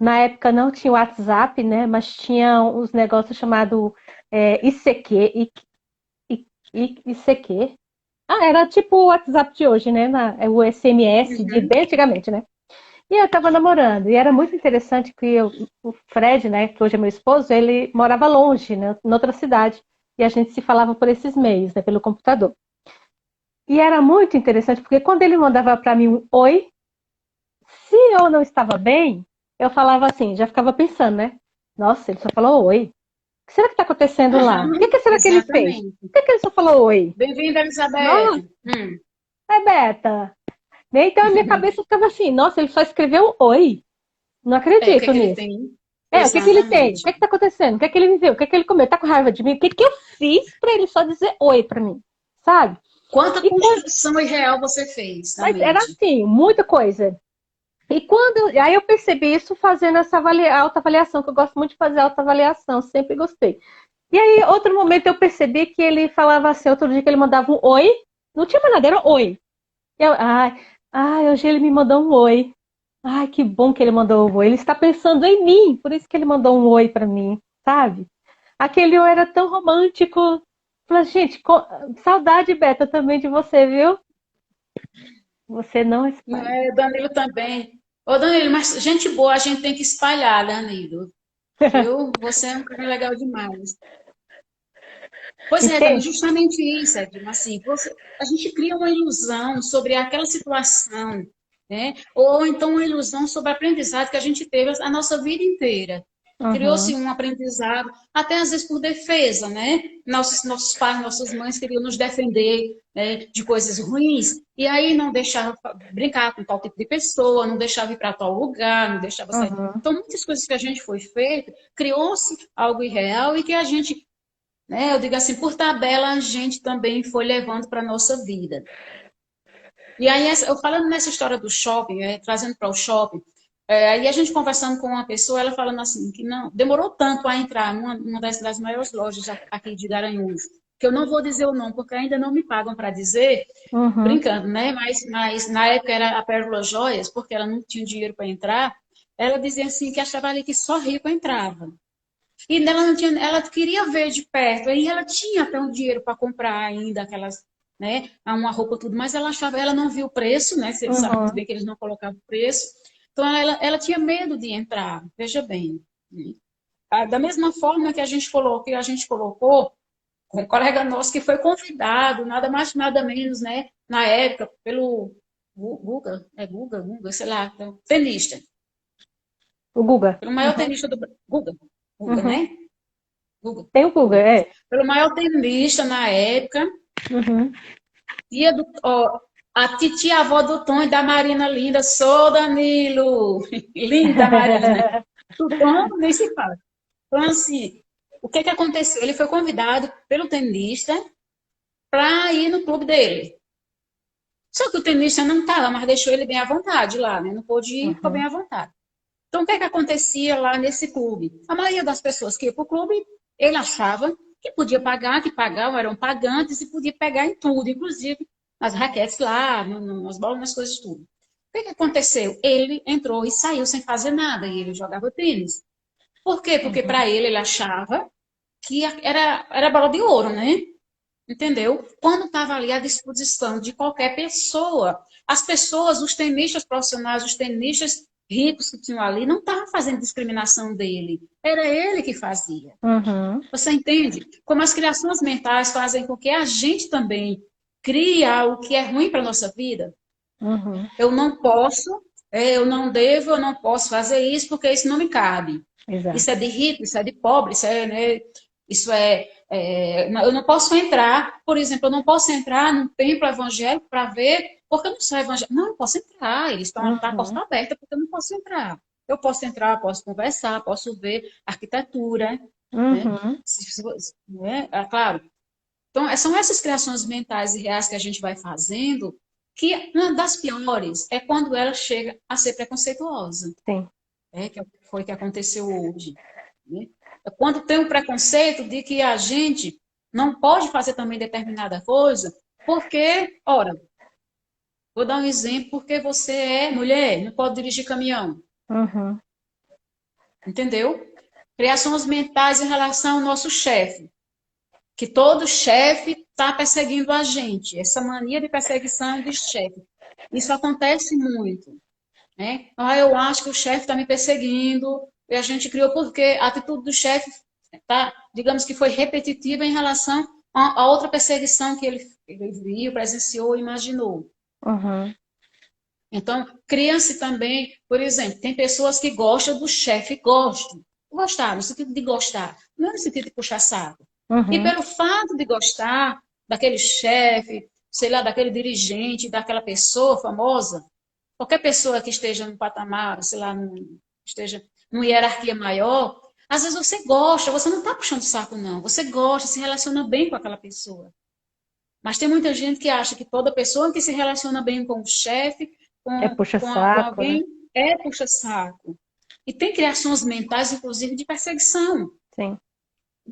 Na época não tinha o WhatsApp, né? Mas tinha os negócios chamados ICQ, ICQ. Ah, era tipo o WhatsApp de hoje, né? O SMS de Uhum. bem antigamente, né? E eu tava namorando, e era muito interessante que o Fred, né, que hoje é meu esposo, ele morava longe, né, em outra cidade, e a gente se falava por esses meios, né, pelo computador. E era muito interessante, porque quando ele mandava para mim um oi, se eu não estava bem, eu falava assim, já ficava pensando, né? Nossa, ele só falou oi. O que será que está acontecendo lá? O que será que ele fez? Exatamente. Por que ele só falou oi? Bem-vinda, Elizabeth. Nossa, é Beta. Então a minha cabeça ficava assim, nossa, ele só escreveu oi. Não É, o que é acredito que ele nisso. tem? O que que ele tem? O Exatamente. que que tá acontecendo? O que que ele viveu? O que que ele comeu? Tá com raiva de mim? O que que eu fiz pra ele só dizer oi pra mim? Sabe? Quanta E quando... construção irreal você fez na Mas era mente? assim, muita coisa. Aí eu percebi isso fazendo essa autoavaliação, que eu gosto muito de fazer autoavaliação, sempre gostei. E aí, outro momento eu percebi que ele falava assim, outro dia que ele mandava um oi, não tinha mais nada, era oi. Hoje ele me mandou um oi. Ai, que bom que ele mandou um oi. Ele está pensando em mim, por isso que ele mandou um oi para mim, sabe? Aquele oi era tão romântico. Falei, gente, saudade, Beta, também de você, viu? Você não Não espalha. é, Danilo também. Ô, Danilo, mas gente boa a gente tem que espalhar, Danilo. Viu? Você é um cara legal demais. Pois é, Dani, Entende? justamente isso, Edna, assim, a gente cria uma ilusão sobre aquela situação, né? Ou então uma ilusão sobre o aprendizado que a gente teve a nossa vida inteira. Criou-se Uhum, um aprendizado, até às vezes por defesa, né? Nossos pais, nossas mães queriam nos defender, né, de coisas ruins, e aí não deixavam brincar com tal tipo de pessoa, não deixava ir para tal lugar, não deixava sair. uhum. Então, muitas coisas que a gente foi feito, criou-se algo irreal e que a gente, né? Eu digo assim, por tabela, a gente também foi levando para a nossa vida. E aí, eu falando nessa história do shopping, trazendo para o shopping, Aí a gente conversando com uma pessoa, ela falando assim, que não demorou tanto a entrar numa das maiores lojas aqui de Garanhuns, que eu não vou dizer o nome, porque ainda não me pagam para dizer, Uhum. brincando, né? Mas na época era a Pérola Joias, porque ela não tinha dinheiro para entrar, ela dizia assim que achava ali que só rico entrava. E ela não tinha, ela queria ver de perto, aí ela tinha até um dinheiro para comprar ainda aquelas, né, uma roupa tudo, mas ela achava, ela não viu o preço, né? Você sabe muito Uhum. bem que eles não colocavam preço. Então ela tinha medo de entrar, veja bem. Né? Da mesma forma que a gente colocou um colega nosso que foi convidado, nada mais, nada menos, né, na época, pelo Guga, sei lá, tenista, O Guga. pelo maior Uhum. tenista do Guga, Uhum. né? Guga, Tem o Guga, Guga. é. Pelo maior tenista na época, Uhum. a titia avó do Tom e da Marina linda, sou Danilo, linda Marina. Do Tom nem se fala. Então, assim, o que que aconteceu? Ele foi convidado pelo tenista para ir no clube dele. Só que o tenista não estava, mas deixou ele bem à vontade lá, né? Não pôde ir, ficou bem Uhum. à vontade. Então, o que que acontecia lá nesse clube? A maioria das pessoas que ia para o clube, ele achava que podia pagar, que pagavam, eram pagantes e podia pegar em tudo, inclusive nas raquetes lá, nas bolas, nas coisas, tudo. O que que aconteceu? Ele entrou e saiu sem fazer nada, e ele jogava tênis. Por quê? Porque Uhum. para ele achava que era bola de ouro, né? Entendeu? Quando estava ali à disposição de qualquer pessoa, as pessoas, os tenistas profissionais, os tenistas ricos que tinham ali, não estavam fazendo discriminação dele. Era ele que fazia. Uhum. Você entende? Como as criações mentais fazem com que a gente também crie algo que é ruim para a nossa vida. Uhum. Eu não posso, eu não devo, eu não posso fazer isso porque isso não me cabe. Isso é Exato. de rico, isso é de pobre, né, eu não posso entrar, por exemplo, eu não posso entrar num templo evangélico para ver, porque eu não sou evangélico. Não, eu posso entrar, eles estão, a porta Uhum. está aberta porque eu não posso entrar. Eu posso entrar, posso conversar, posso ver arquitetura, né? Uhum. Né? Claro. Então, são essas criações mentais e reais que a gente vai fazendo, que uma das piores é quando ela chega a ser preconceituosa, Sim. que foi o que aconteceu hoje. Né? É quando tem um preconceito de que a gente não pode fazer também determinada coisa, porque, ora, vou dar um exemplo, porque você é mulher, não pode dirigir caminhão, Uhum. entendeu? Criações mentais em relação ao nosso chefe, que todo chefe está perseguindo a gente, essa mania de perseguição de chefe. Isso acontece muito. Né? Eu acho que o chefe está me perseguindo, e a gente criou porque a atitude do chefe tá, digamos que foi repetitiva em relação a outra perseguição que ele viu, presenciou, imaginou. Uhum. Então, cria-se também, por exemplo, tem pessoas que gostam do chefe, gostam. Gostar, no sentido de gostar, não no sentido de puxar saco. E Uhum. pelo fato de gostar daquele chefe, sei lá, daquele dirigente, daquela pessoa famosa, qualquer pessoa que esteja no patamar, sei lá, esteja numa hierarquia maior, às vezes você gosta, você não está puxando saco, não. Você gosta, se relaciona bem com aquela pessoa. Mas tem muita gente que acha que toda pessoa que se relaciona bem com o chefe, É com puxa-saco, né? alguém, é puxa-saco. E tem criações mentais, inclusive, de perseguição. Sim.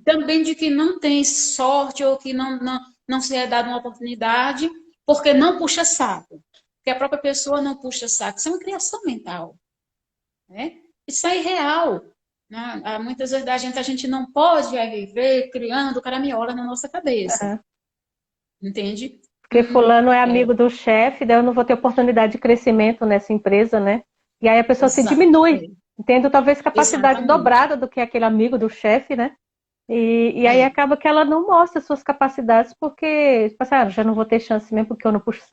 Também de que não tem sorte ou que não se é dada uma oportunidade porque não puxa saco. Porque a própria pessoa não puxa saco. Isso é uma criação mental. Né? Isso é irreal. Né? Muitas vezes a gente não pode viver criando caraminhola na nossa cabeça. É. Entende? Porque fulano é É, amigo do chefe, daí eu não vou ter oportunidade de crescimento nessa empresa, né? E aí a pessoa se exato, diminui, tendo talvez capacidade exatamente. dobrada do que aquele amigo do chefe, né? E aí É, acaba que ela não mostra suas capacidades porque, tipo assim, já não vou ter chance mesmo porque eu não puxo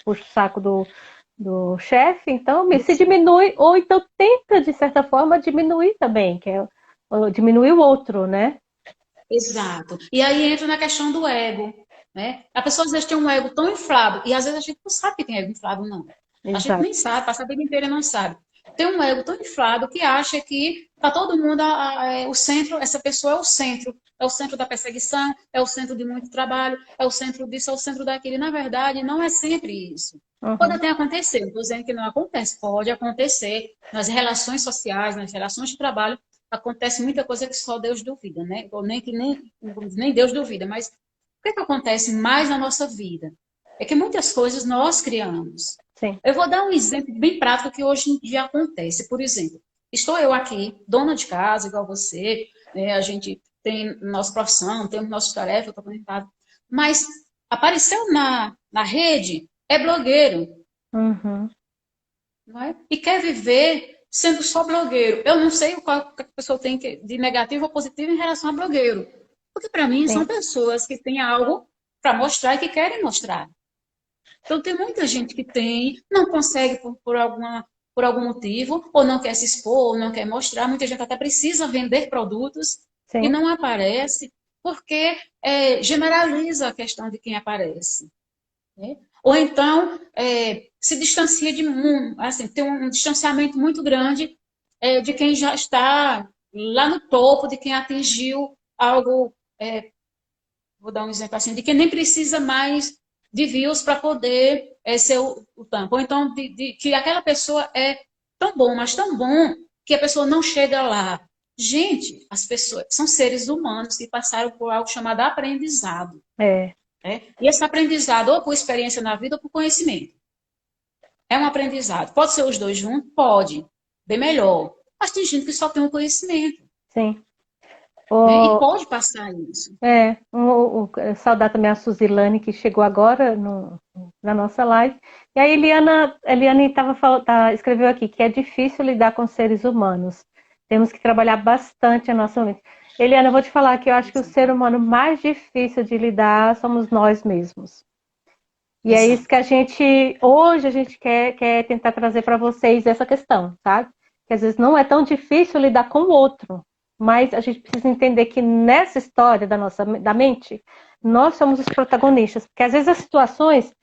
o saco do chefe, então se isso, diminui, ou então tenta, de certa forma, diminuir também, diminuir o outro, né? exato. E aí entra na questão do ego. Né? A pessoa às vezes tem um ego tão inflado, e às vezes a gente não sabe que tem ego inflado, não. A gente nem Exato. sabe, passa a vida inteira e não sabe. Tem um ego tão inflado que acha que tá todo mundo o centro, essa pessoa é o centro é o centro da perseguição, é o centro de muito trabalho, é o centro disso, é o centro daquilo. E, na verdade, não é sempre isso. Pode Uhum. até acontecer, não estou dizendo que não acontece, pode acontecer nas relações sociais, nas relações de trabalho, acontece muita coisa que só Deus duvida, né? Ou nem Deus duvida, mas o que é que acontece mais na nossa vida? É que muitas coisas nós criamos. Sim. Eu vou dar um exemplo bem prático que hoje em dia acontece. Por exemplo, estou eu aqui, dona de casa, igual você, né? A gente tem nossa profissão, temos nossas tarefas, eu estou conectado. Mas apareceu na rede, é blogueiro, Uhum. não é? E quer viver sendo só blogueiro. Eu não sei o que a pessoa tem de negativo ou positivo em relação a blogueiro. Porque, para mim, são Sim. pessoas que têm algo para mostrar e que querem mostrar. Então, tem muita gente que tem, não consegue por algum motivo, ou não quer se expor, ou não quer mostrar. Muita gente até precisa vender produtos e Sim. não aparece, porque generaliza a questão de quem aparece. Né? Ou então, se distancia de assim, tem um distanciamento muito grande de quem já está lá no topo, de quem atingiu algo, vou dar um exemplo assim, de quem nem precisa mais de views para poder ser o tampo. Ou então, que aquela pessoa é tão bom, mas tão bom, que a pessoa não chega lá. Gente, as pessoas são seres humanos que passaram por algo chamado aprendizado. É. Né? E esse aprendizado, ou por experiência na vida, ou por conhecimento. É um aprendizado. Pode ser os dois juntos? Pode. Bem melhor. Mas tem gente que só tem um conhecimento. Sim. Né? E O, pode passar isso. saudar também a Suzilane, que chegou agora na nossa live. E a Eliane escreveu aqui que é difícil lidar com seres humanos. Temos que trabalhar bastante a nossa mente. Eliana, eu vou te falar que eu acho que o ser humano mais difícil de lidar somos nós mesmos. E é isso Exato. que hoje a gente quer tentar trazer para vocês essa questão, sabe? Que às vezes não é tão difícil lidar com o outro, mas a gente precisa entender que nessa história da mente, nós somos os protagonistas, porque às vezes as situações,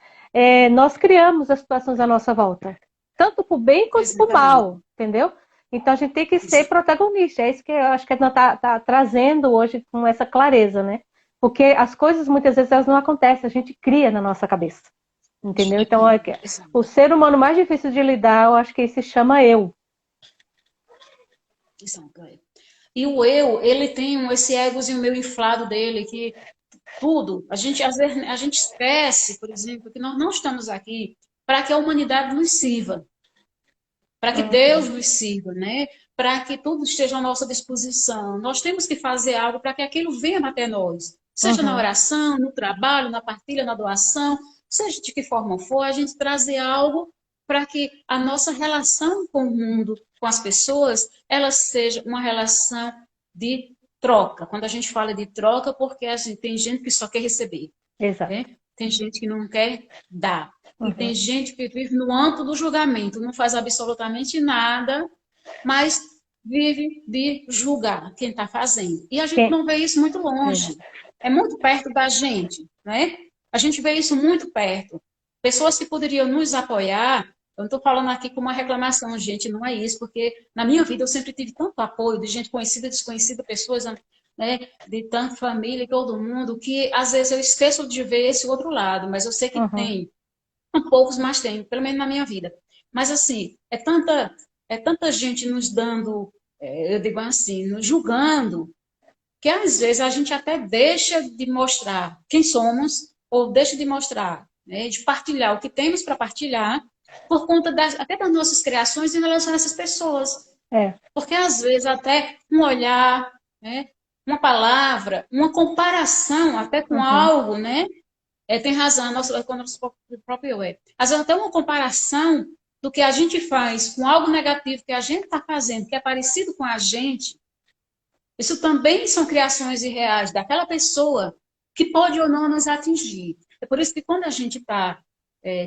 nós criamos as situações à nossa volta, tanto para o bem quanto para o Exatamente. mal, entendeu? Então a gente tem que ser Isso. protagonista, é isso que eu acho que a Ana tá trazendo hoje com essa clareza, né? Porque as coisas muitas vezes elas não acontecem, a gente cria na nossa cabeça. Entendeu? Então, Exato. o ser humano mais difícil de lidar, eu acho que se chama eu. Exato. E o eu, ele tem esse egozinho meio inflado dele, que tudo, às vezes, a gente esquece, por exemplo, que nós não estamos aqui para que a humanidade nos sirva, para que Deus Uhum. nos sirva, né? Para que tudo esteja à nossa disposição. Nós temos que fazer algo para que aquilo venha até nós. Seja na Uhum. oração, no trabalho, na partilha, na doação, seja de que forma for, a gente trazer algo para que a nossa relação com o mundo, com as pessoas, ela seja uma relação de troca. Quando a gente fala de troca, porque assim, tem gente que só quer receber, Exato. né? Tem gente que não quer dar. E tem Uhum. gente que vive no âmbito do julgamento, não faz absolutamente nada, mas vive de julgar quem está fazendo. E a gente Quem- não vê isso muito é. longe. É muito perto da gente, né? A gente vê isso muito perto. Pessoas que poderiam nos apoiar, eu não estou falando aqui com uma reclamação, gente, não é isso, porque na minha vida eu sempre tive tanto apoio de gente conhecida, desconhecida, pessoas, né, de tanta família, todo mundo, que às vezes eu esqueço de ver esse outro lado, mas eu sei que Uhum. tem. São poucos, mas tem, pelo menos na minha vida. Mas assim, é tanta gente nos dando, eu digo assim, nos julgando, que às vezes a gente até deixa de mostrar quem somos, ou deixa de mostrar, né, de partilhar o que temos para partilhar, por conta até das nossas criações em relação a essas pessoas. É. Porque às vezes até um olhar, né, uma palavra, uma comparação até com Uhum. algo, né? Tem razão, com o nosso próprio eu. Às vezes até uma comparação do que a gente faz com algo negativo que a gente está fazendo, que é parecido com a gente, isso também são criações irreais daquela pessoa que pode ou não nos atingir. É por isso que quando a gente está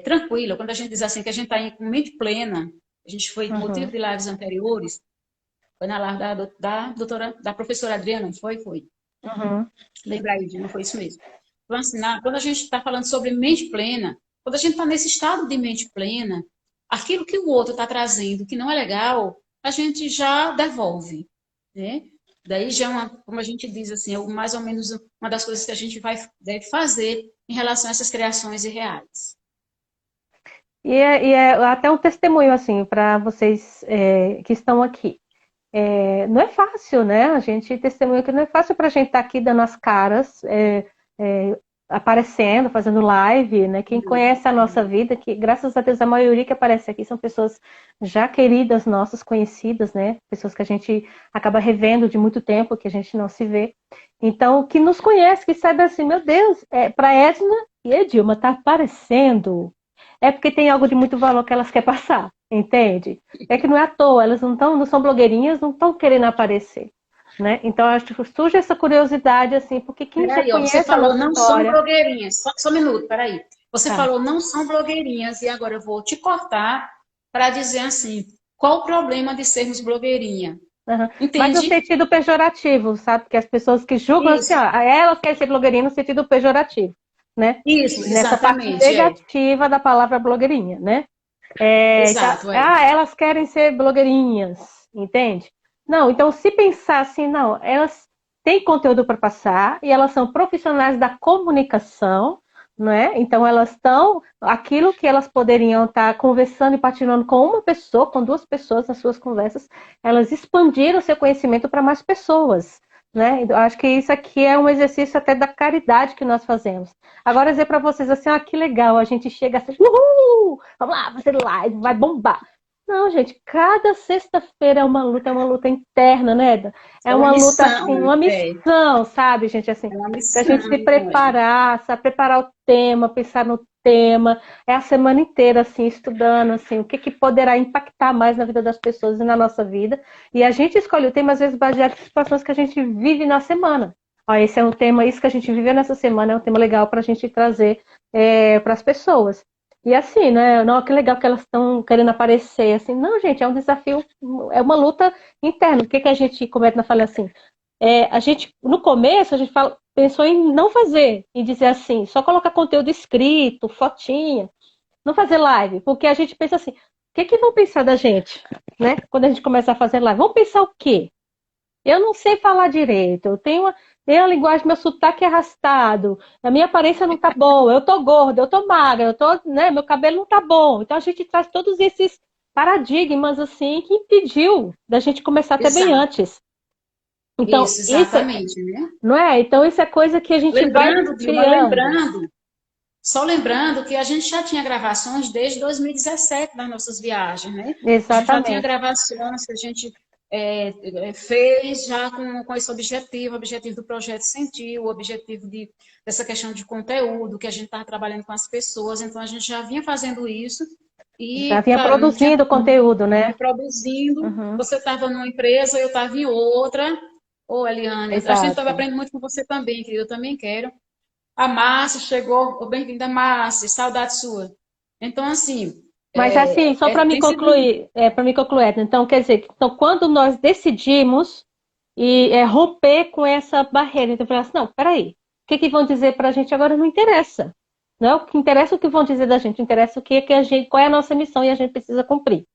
tranquila, quando a gente diz assim que a gente está com mente plena, a gente foi motivo Uhum. de lives anteriores, foi na live da professora Adriana, não foi? Foi. Uhum. Lembra aí, não foi isso mesmo. Então, assim, quando a gente está falando sobre mente plena, quando a gente está nesse estado de mente plena, aquilo que o outro está trazendo que não é legal, a gente já devolve. Né? Daí já é como a gente diz assim, é mais ou menos uma das coisas que a gente deve fazer em relação a essas criações irreais. E é até um testemunho, assim, para vocês que estão aqui. Não é fácil, né? A gente testemunha que não é fácil para a gente estar aqui dando as caras, aparecendo, fazendo live, né? Quem conhece a nossa vida, que graças a Deus a maioria que aparece aqui são pessoas já queridas nossas, conhecidas, né? Pessoas que a gente acaba revendo de muito tempo, que a gente não se vê. Então, que nos conhece, que sabe assim, meu Deus, para Edna e Edilma tá aparecendo, é porque tem algo de muito valor que elas querem passar, entende? É que não é à toa, elas não são blogueirinhas, não estão querendo aparecer. Né? Então, acho que surge essa curiosidade, assim, porque quem já Peraí, ó, você conhece a falou nossa não são história. blogueirinhas. Só um minuto, peraí. Você Tá. falou não são blogueirinhas e agora eu vou te cortar para dizer assim, qual o problema de sermos blogueirinha? Uhum. Mas no Entende? sentido pejorativo, sabe? Porque as pessoas que julgam assim, ó, Isso, elas querem ser blogueirinha no sentido pejorativo, né? isso, Nessa parte exatamente, negativa da palavra blogueirinha, né? Então, exato, elas querem ser blogueirinhas, entende? Não, então se pensar assim, não, elas têm conteúdo para passar e elas são profissionais da comunicação, não é? Então elas estão, aquilo que elas poderiam estar conversando e partilhando com uma pessoa, com duas pessoas nas suas conversas, elas expandiram o seu conhecimento para mais pessoas, né? Eu acho que isso aqui é um exercício até da caridade que nós fazemos. Agora dizer para vocês assim, ah, que legal, a gente chega assim, uhul! Vamos lá, fazer live, vai bombar. Não, gente, cada sexta-feira é uma luta interna, né, Eda? É uma luta, assim, uma missão, sabe, gente, assim, é uma da missão, gente se preparar, sabe, preparar o tema, pensar no tema, é a semana inteira, assim, estudando, assim, o que que poderá impactar mais na vida das pessoas e na nossa vida, e a gente escolhe o tema, às vezes, baseado em situações que a gente vive na semana. Ó, esse é um tema, isso que a gente viveu nessa semana é um tema legal para a gente trazer para as pessoas. E assim, né? Não, que legal que elas estão querendo aparecer. Assim, não, gente, é um desafio, é uma luta interna. O que, que a gente, como a Edna fala assim, a gente, no começo, a gente pensou em não fazer, em dizer assim, só colocar conteúdo escrito, fotinha, não fazer live, porque a gente pensa assim, o que, que vão pensar da gente, né? Quando a gente começar a fazer live, vão pensar o quê? Eu não sei falar direito, tenho a linguagem, meu sotaque é arrastado, a minha aparência não tá boa, eu tô gorda, eu tô magra, né, meu cabelo não tá bom. Então a gente traz todos esses paradigmas assim que impediu da gente começar até bem exato, antes. Então, isso, isso, exatamente, né? não é? Então isso é coisa que a gente vai Lembrando, Dilma, criando. só lembrando que a gente já tinha gravações desde 2017 nas nossas viagens, né? A gente já tinha Exatamente. gravações que a gente fez já com esse objetivo, o objetivo do projeto Sentir, o objetivo dessa questão de conteúdo, que a gente estava trabalhando com as pessoas, então a gente já vinha fazendo isso Já e, vinha claro, não tinha produzindo conteúdo, né, né? produzindo, Uhum, você estava numa empresa, eu estava em outra. Ô, Eliane, a gente estava exato. aprendendo muito com você também, querida, eu também quero. A Márcia chegou, bem-vinda, Márcia, saudade sua. Então, assim, Mas assim, só tem sido. para me concluir, Edna, então quer dizer, então quando nós decidimos romper com essa barreira, então falar assim, não, peraí, o que que vão dizer para a gente agora não interessa, não é o que interessa o que vão dizer da gente, interessa o que a gente, qual é a nossa missão e a gente precisa cumprir.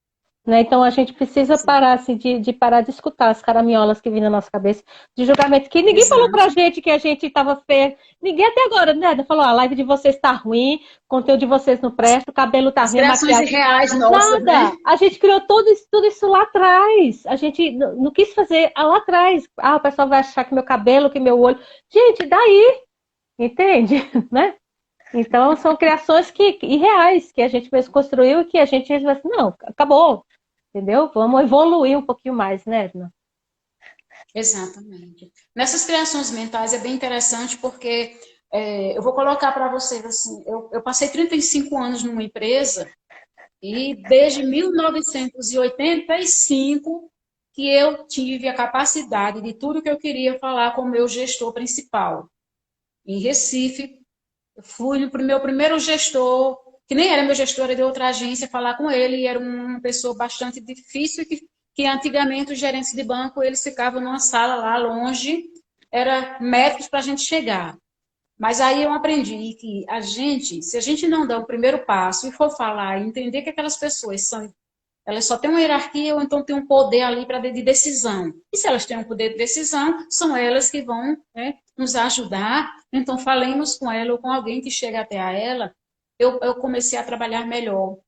Né? Então a gente precisa parar assim, de parar de escutar as caraminholas que vêm na nossa cabeça de julgamento, que ninguém falou pra Exato. gente que a gente estava feio. Ninguém até agora, né? Falou, a live de vocês está ruim, o conteúdo de vocês não presta, o cabelo tá As ruim, a criações maquiagem. irreais nossas, né? Nada! A gente criou tudo isso lá atrás. A gente não quis fazer lá atrás. Ah, o pessoal vai achar que meu cabelo, que meu olho. Gente, daí, entende? Né? Então são criações irreais que a gente mesmo construiu e que a gente assim, não, acabou. Entendeu? Vamos evoluir um pouquinho mais, né, Edna? Exatamente. Nessas criações mentais é bem interessante porque eu vou colocar para vocês assim, eu passei 35 anos numa empresa e desde 1985 que eu tive a capacidade de tudo que eu queria falar com o meu gestor principal. Em Recife, eu fui no meu primeiro gestor, que nem era meu gestor, era de outra agência, falar com ele, e era uma pessoa bastante difícil, que antigamente os gerentes de banco, eles ficavam numa sala lá longe, era metros para a gente chegar. Mas aí eu aprendi que a gente, se a gente não der o primeiro passo e for falar e entender que aquelas pessoas são elas só têm uma hierarquia ou então têm um poder ali de decisão. E se elas têm um poder de decisão, são elas que vão, né, nos ajudar. Então, falemos com ela ou com alguém que chega até a ela. Eu comecei a trabalhar melhor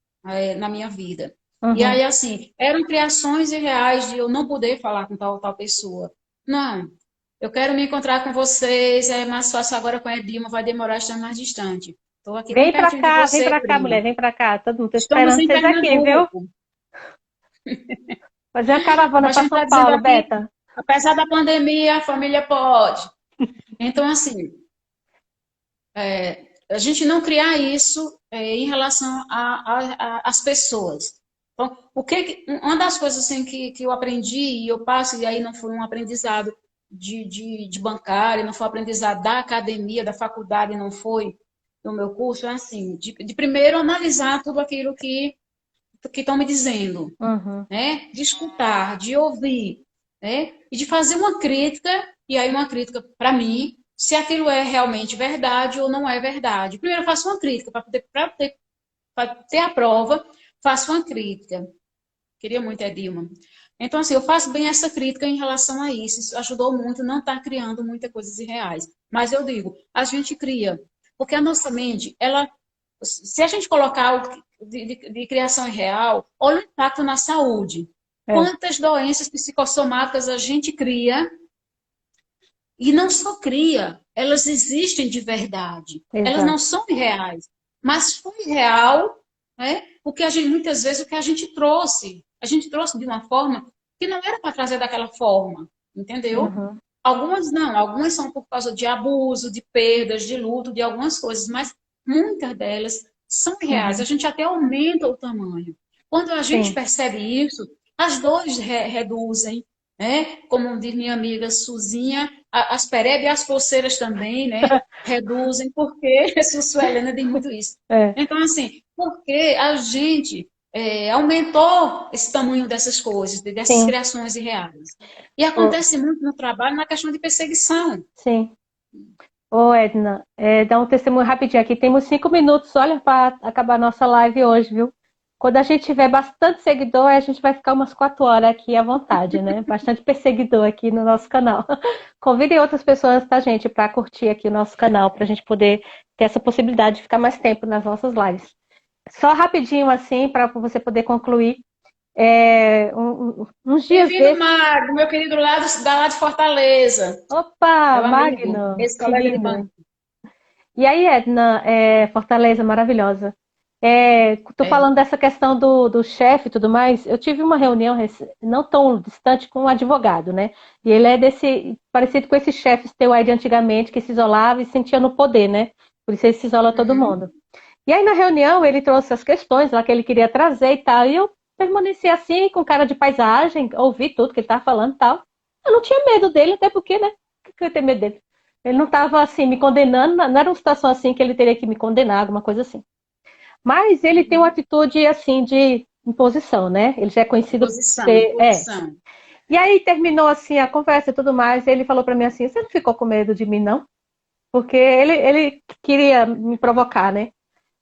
na minha vida. E Uhum. aí, assim, eram criações irreais de eu não poder falar com tal pessoa. Não, eu quero me encontrar com vocês, é mais fácil agora com a Edilma, vai demorar, estamos mais distante. Estou aqui bem pertinho de Vem você, pra cá, prima. mulher, vem pra cá. Todo mundo tá Estamos esperando em vocês aqui, viu? Pernambuco. Fazer a caravana Mas a pra gente São está dizendo Paulo, aqui, Beta. apesar da pandemia, a família pode. Então, assim, a gente não criar isso em relação às pessoas. Então, uma das coisas assim, que eu aprendi, e eu passo, e aí não foi um aprendizado de bancária, não foi um aprendizado da academia, da faculdade, não foi no meu curso, é assim, de primeiro analisar tudo aquilo que estão me dizendo, Uhum. né? De escutar, de ouvir, né? E de fazer uma crítica, e aí uma crítica para mim, se aquilo é realmente verdade ou não é verdade. Primeiro eu faço uma crítica, para ter a prova, faço uma crítica. Queria muito, Dilma. Então, assim, eu faço bem essa crítica em relação a isso. Isso ajudou muito, não está criando muitas coisas irreais. Mas eu digo, a gente cria, porque a nossa mente, ela, se a gente colocar de criação irreal, olha o impacto na saúde. É, Quantas doenças psicossomáticas a gente cria e não só cria, elas existem de verdade. Elas não exato. são irreais. Mas foi real, né? Porque muitas vezes o que a gente trouxe de uma forma que não era para trazer daquela forma, entendeu? Uhum. Algumas não, algumas são por causa de abuso, de perdas, de luto, de algumas coisas, mas muitas delas são reais. A Uhum. gente até aumenta o tamanho. Quando a gente Sim. percebe isso, as dores reduzem, né? Como diz minha amiga Suzinha, as perebas e as coceiras também, né? Reduzem, porque Sussu Helena diz muito isso. É. Então, assim, porque a gente aumentou esse tamanho dessas coisas, dessas Sim. criações irreais. E Ô, acontece muito no trabalho na questão de perseguição. sim. Ô, Edna, dá um testemunho rapidinho aqui. Temos 5 minutos, olha, para acabar nossa live hoje, viu? Quando a gente tiver bastante seguidor, a gente vai ficar umas 4 horas aqui à vontade, né? Bastante perseguidor aqui no nosso canal. Convidem outras pessoas, tá, gente, para curtir aqui o nosso canal, para a gente poder ter essa possibilidade de ficar mais tempo nas nossas lives. Só rapidinho, assim, para você poder concluir. Uns dias Bem-vindo, desses. Magno, meu querido lá de Fortaleza. Opa, Meu amigo, Magno, esse que colega de lindo. banco. E aí, Edna, Fortaleza, maravilhosa. Tô É. falando dessa questão do chefe e tudo mais. Eu tive uma reunião não tão distante com um advogado, né? E ele é parecido com esses chefes teu aí de antigamente, que se isolava e sentia no poder, né? Por isso ele se isola todo Uhum. mundo. E aí na reunião ele trouxe as questões lá que ele queria trazer e tal. E eu permaneci assim, com cara de paisagem, ouvi tudo que ele estava falando e tal. Eu não tinha medo dele, até porque, né? Por que eu ia ter medo dele? Ele não estava assim me condenando, não era uma situação assim que ele teria que me condenar, alguma coisa assim. Mas ele tem uma Uhum. atitude assim de imposição, né? Ele já é conhecido por Imposição, ser. imposição. E aí terminou assim a conversa e tudo mais. E ele falou para mim assim: "Você não ficou com medo de mim, não?" Porque ele queria me provocar, né?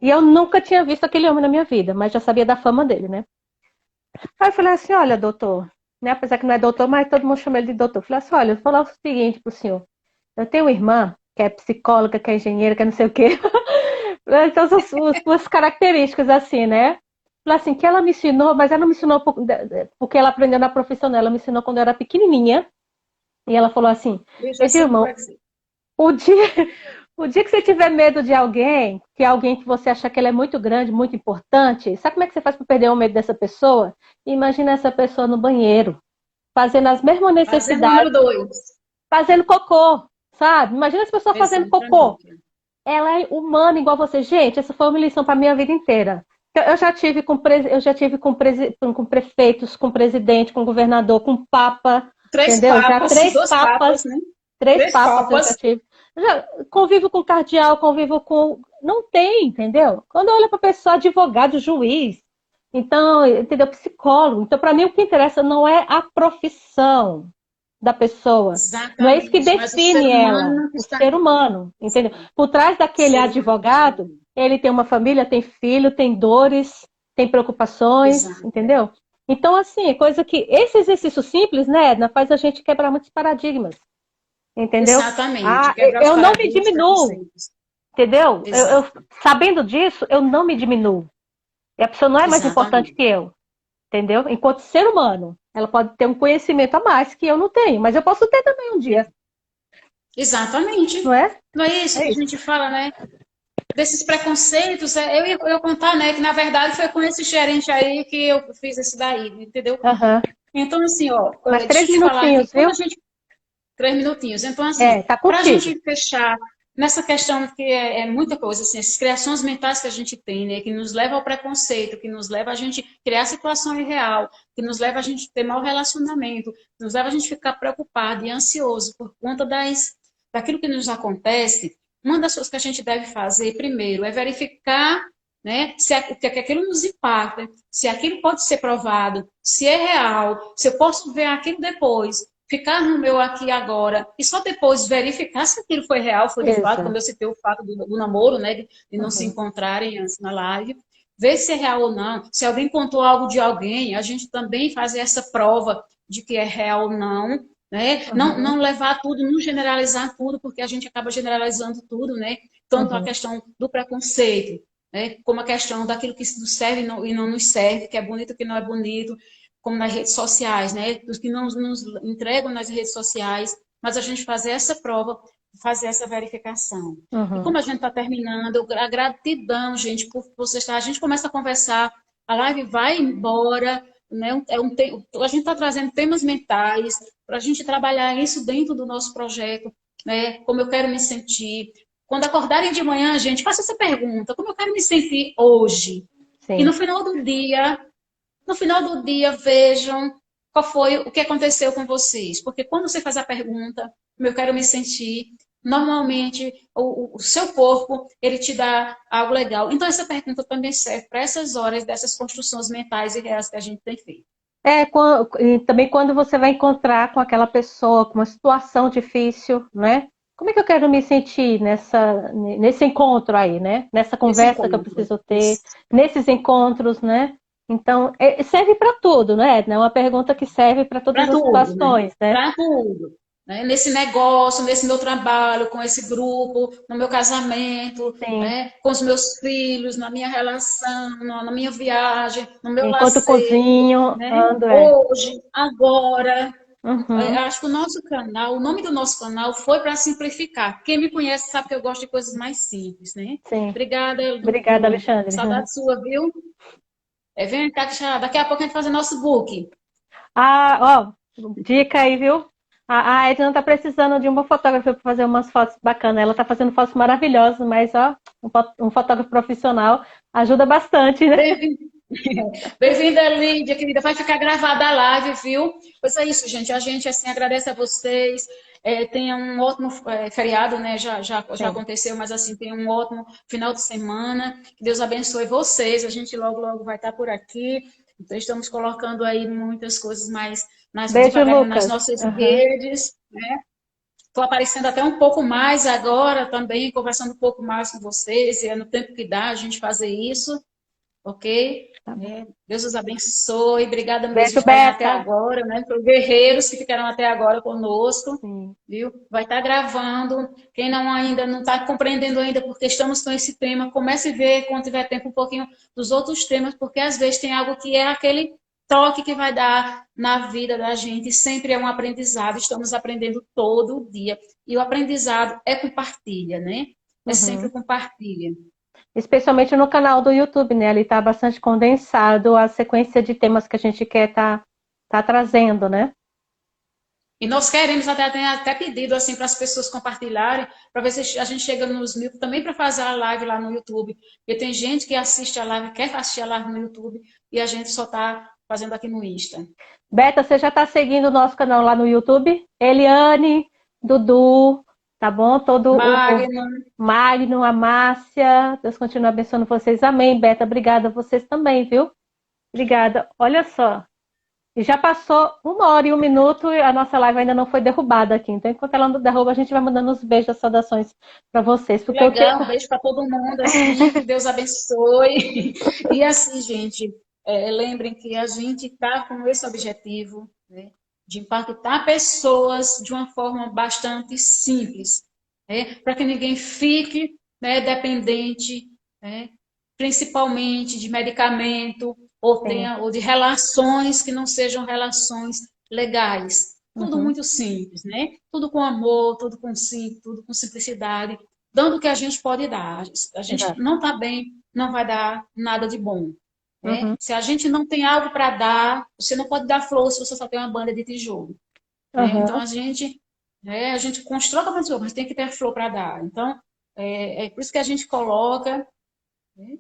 E eu nunca tinha visto aquele homem na minha vida, mas já sabia da fama dele, né? Aí eu falei assim: "Olha, doutor, né? Apesar que não é doutor, mas todo mundo chama ele de doutor." Eu falei assim: "Olha, eu vou falar o seguinte pro senhor. Eu tenho uma irmã que é psicóloga, que é engenheira, que é não sei o quê." Então, as suas características, assim, né? Falei assim, que ela me ensinou, mas ela não me ensinou porque ela aprendeu na profissão dela, ela me ensinou quando eu era pequenininha. E ela falou assim, Eu já sei o que Edilma, vai dizer. o dia, o dia que você tiver medo de alguém, que é alguém que você acha que ele é muito grande, muito importante, sabe como é que você faz para perder o medo dessa pessoa? Imagina essa pessoa no banheiro, fazendo as mesmas Fazendo o número necessidades, 2. fazendo cocô, sabe? Imagina essa pessoa fazendo cocô. Exatamente. Ela é humana igual você. Gente, essa foi uma lição para minha vida inteira. Eu já tive com prefeitos, com presidente, com governador, com papa, Três entendeu? Já papas, dois papas, né? três Três papas eu já papas. tive. Eu já convivo com cardeal, convivo com. Não tem, entendeu? Quando eu olho para pessoa, advogado, juiz, então, entendeu? Psicólogo. Então, para mim, o que interessa não é a profissão da pessoa. Não é isso que Exatamente. Mas o ser define ela, humano que o está. ser humano, entendeu? Por trás daquele Ser humano que está advogado, ali. ele tem uma família, tem filho, tem dores, tem preocupações, Exato. entendeu? Então, assim, coisa que esse exercício simples, né, Edna, faz a gente quebrar muitos paradigmas, entendeu? Exatamente, Ah, quebrar os eu não me paradigmas, diminuo, preconceitos. entendeu? Exato, Sabendo disso, eu não me diminuo. E a pessoa não é mais importante exatamente. que eu, entendeu? Enquanto ser humano, ela pode ter um conhecimento a mais que eu não tenho, mas eu posso ter também um dia, não Exatamente. é? Não é isso É que a isso. gente fala, né? Desses preconceitos, eu ia contar, né, que na verdade foi com esse gerente aí que eu fiz esse daí, entendeu? Aham. Então, assim, ó, Mais deixa três eu te falar que minutinhos, quando a viu? gente 3 minutinhos. Então, assim, É, tá para a contigo. gente fechar nessa questão que é muita coisa, assim, essas criações mentais que a gente tem, né, que nos leva ao preconceito, que nos leva a gente criar situação irreal, que nos leva a gente ter mau relacionamento, que nos leva a gente ficar preocupado e ansioso por conta daquilo que nos acontece. Uma das coisas que a gente deve fazer primeiro é verificar, né, que aquilo nos impacta, se aquilo pode ser provado, se é real, se eu posso ver aquilo depois, ficar no meu aqui e agora e só depois verificar se aquilo foi real, foi de fato, como Exato. eu citei o fato do namoro, né, de não se Uhum. encontrarem antes na live, ver se é real ou não. Se alguém contou algo de alguém, a gente também fazer essa prova de que é real ou não, né? Não, Uhum. não levar tudo, não generalizar tudo, porque a gente acaba generalizando tudo, né? Tanto a Uhum. questão do preconceito, né? Como a questão daquilo que nos serve e não nos serve, que é bonito, que não é bonito, como nas redes sociais, né? Dos que não nos entregam nas redes sociais, mas a gente fazer essa prova, fazer essa verificação. E Uhum. como a gente está terminando, a gratidão, gente, por você estar. A gente começa a conversar, a live vai embora, né? A gente está trazendo temas mentais para a gente trabalhar isso dentro do nosso projeto, né? Como eu quero me sentir. Quando acordarem de manhã, gente, faça essa pergunta: como eu quero me sentir hoje? E Sim. no final do dia, vejam qual foi o que aconteceu com vocês. Porque quando você faz a pergunta, como eu quero me sentir, normalmente o seu corpo, ele te dá algo legal. Então, essa pergunta também serve para essas horas dessas construções mentais e reais que a gente tem feito. E também quando você vai encontrar com aquela pessoa, com uma situação difícil, né? Como é que eu quero me sentir nesse encontro aí, né? Nessa Esse conversa que eu encontro. preciso ter, nesses encontros, né? Então, serve para tudo, né, Edna? É uma pergunta que serve para todas Para as tudo, né? situações, né? Para tudo. Né? Nesse negócio, nesse meu trabalho, com esse grupo, no meu casamento, Sim. né? Com os meus filhos, na minha relação, na minha viagem, no meu Enquanto lazer, cozinho, né? ando, Hoje, agora. Uhum, Acho que o nosso canal, o nome do nosso canal foi para simplificar. Quem me conhece sabe que eu gosto de coisas mais simples, né? sim. Obrigada, Obrigada, Dudu. Alexandre. Saudade sua, viu? Vem cá, que daqui a pouco a gente vai fazer nosso book. Ah, ó, dica aí, viu? A Edna tá precisando de uma fotógrafa para fazer umas fotos bacanas. Ela tá fazendo fotos maravilhosas, mas ó, um fotógrafo profissional ajuda bastante, né? Bem-vindo. Bem-vinda, Lídia, querida. Vai ficar gravada a live, viu? Pois é isso, gente. A gente assim agradece a vocês. Tenha um ótimo feriado, né? Já Sim. aconteceu, mas assim, tenha um ótimo final de semana. Que Deus abençoe vocês. A gente logo, logo vai estar por aqui. Então, estamos colocando aí muitas coisas mais Beijo, devagarinho nas Lucas. nossas Aham. redes. Estou aparecendo até um pouco mais agora também, conversando um pouco mais com vocês. E é no tempo que dá a gente fazer isso. Ok? Tá bom. Deus os abençoe. Obrigada mesmo por Beijo, estarem até Beta. agora, né? Para os guerreiros que ficaram até agora conosco, Sim. viu? Vai estar gravando. Quem ainda não está compreendendo ainda porque estamos com esse tema, comece a ver quando tiver tempo um pouquinho dos outros temas, porque às vezes tem algo que é aquele toque que vai dar na vida da gente. Sempre é um aprendizado. Estamos aprendendo todo dia. E o aprendizado é compartilha, né? É sempre Uhum. compartilha. Especialmente no canal do YouTube, né? Ali tá bastante condensado a sequência de temas que a gente quer tá trazendo, né? E nós queremos até pedido assim para as pessoas compartilharem, para ver se a gente chega nos 1.000, também para fazer a live lá no YouTube. Porque tem gente que assiste a live, quer assistir a live no YouTube, e a gente só está fazendo aqui no Insta. Beta, você já está seguindo o nosso canal lá no YouTube? Eliane, Dudu, tá bom? Todo o Magno, Magno, a Márcia, Deus continue abençoando vocês. Amém, Beta. Obrigada a vocês também, viu? Obrigada. Olha só, e já passou 1 hora e 1 minuto e a nossa live ainda não foi derrubada aqui. Então, enquanto ela não derruba, a gente vai mandando os beijos, as saudações para vocês, que porque o legal, tempo. um beijo para todo mundo, assim, que Deus abençoe. E assim, gente, lembrem que a gente está com esse objetivo, né, de impactar pessoas de uma forma bastante simples, né, para que ninguém fique, né, dependente, né, principalmente de medicamento Sim. ou de relações que não sejam relações legais. Tudo Uhum. muito simples, né? Tudo com amor, tudo com simplicidade, dando o que a gente pode dar. A gente Exato. não está bem, não vai dar nada de bom. Né? Uhum. Se a gente não tem algo para dar, você não pode dar flor se você só tem uma banda de tijolo. Né? Então Uhum. a gente constrói a banda de tijolo, mas tem que ter flor para dar. Então é por isso que a gente coloca, né?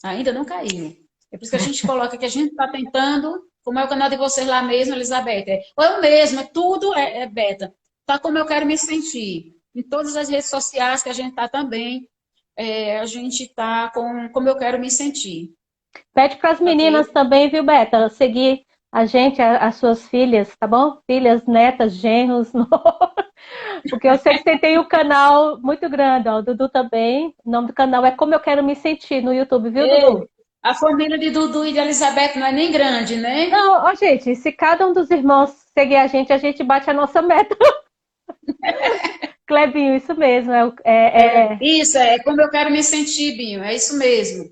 Ainda não caiu. É por isso que a gente coloca que a gente está tentando, como é o canal de vocês lá mesmo, Elizabeth. Ou eu mesma, tudo é beta. Tá como eu quero me sentir. Em todas as redes sociais que a gente está também, a gente está com como eu quero me sentir. Pede para as meninas Ok? também, viu, Beta? Seguir a gente, as suas filhas, tá bom? Filhas, netas, genros. Porque eu sei que você tem um canal muito grande, ó. O Dudu também. O nome do canal é Como Eu Quero Me Sentir no YouTube, viu, Ei, Dudu? a família de Dudu e de Elizabeth não é nem grande, né? Não, ó, gente, se cada um dos irmãos seguir a gente bate a nossa meta. Clebinho, isso mesmo. Isso, é como eu quero me sentir, Binho. É isso mesmo.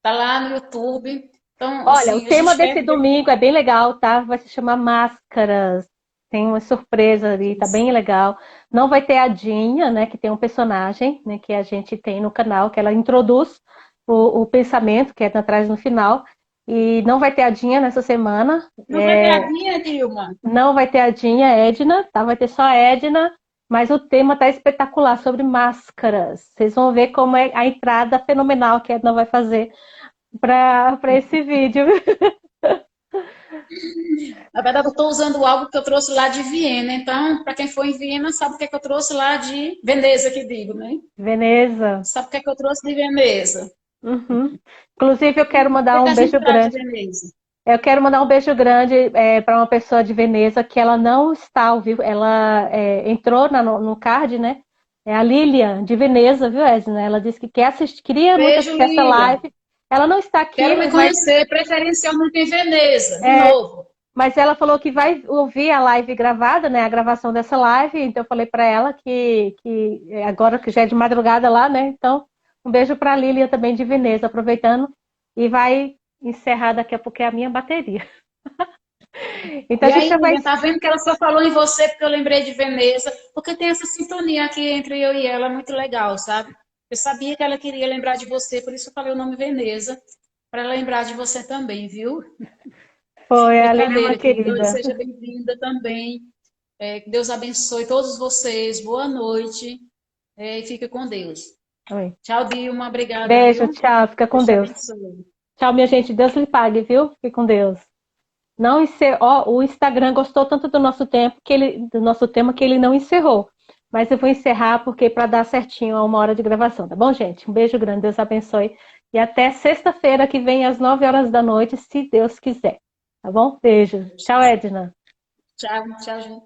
Tá lá no YouTube. Então, Olha, o assim, a tema gente quer desse ver. domingo é bem legal, tá? Vai se chamar Máscaras. Tem uma surpresa ali, tá bem legal. Não vai ter a Dinha, né? Que tem um personagem, né? Que a gente tem no canal, que ela introduz o pensamento, que é atrás no final. E não vai ter a Dinha nessa semana. Não vai ter a minha, Dilma. Não vai ter a Dinha, a Edna, tá? Vai ter só a Edna. Mas o tema tá espetacular, sobre máscaras. Vocês vão ver como é a entrada fenomenal que a Edna vai fazer para esse vídeo. Na verdade, eu estou usando algo que eu trouxe lá de Viena. Então, para quem for em Viena, sabe o que é que eu trouxe lá de Veneza, que digo, né? Veneza. Sabe o que é que eu trouxe de Veneza? Uhum. Inclusive, eu quero O que mandar é que um a gente beijo traz de grande. Veneza? Eu quero mandar um beijo grande para uma pessoa de Veneza que ela não está ao vivo. Ela entrou no card, né? É a Lilian, de Veneza, viu, Edna? Ela disse que quer assistir, queria muito Beijo, assistir essa Lilian. live. Ela não está aqui, Quero lhe mas, conhecer, preferencialmente em Veneza, de é, novo. mas ela falou que vai ouvir a live gravada, né? A gravação dessa live. Então, eu falei para ela que agora que já é de madrugada lá, né? Então, um beijo para a Lilian também de Veneza, aproveitando. E vai encerrar daqui a pouco a minha bateria. Então E a gente aí, já vai. Lilian, tá vendo que ela só falou em você porque eu lembrei de Veneza? Porque tem essa sintonia aqui entre eu e ela, muito legal, sabe? Eu sabia que ela queria lembrar de você, por isso eu falei o nome Veneza, para lembrar de você também, viu? Foi, a Lilian é uma Brincadeira, querida. querida. Seja bem-vinda também. Que Deus abençoe todos vocês. Boa noite. E fique com Deus. Oi. Tchau, Dilma. Obrigada, Beijo, viu? tchau, fica com Deus te Deus. abençoe. Tchau, minha gente. Deus lhe pague, viu? Fique com Deus. Não o Instagram gostou tanto do nosso tempo do nosso tema que ele não encerrou. Mas eu vou encerrar porque para dar certinho a 1 hora de gravação, tá bom, gente? Um beijo grande, Deus abençoe. E até sexta-feira que vem às 9 horas da noite, se Deus quiser. Tá bom? Beijo. Tchau, Edna. Tchau, tchau, gente.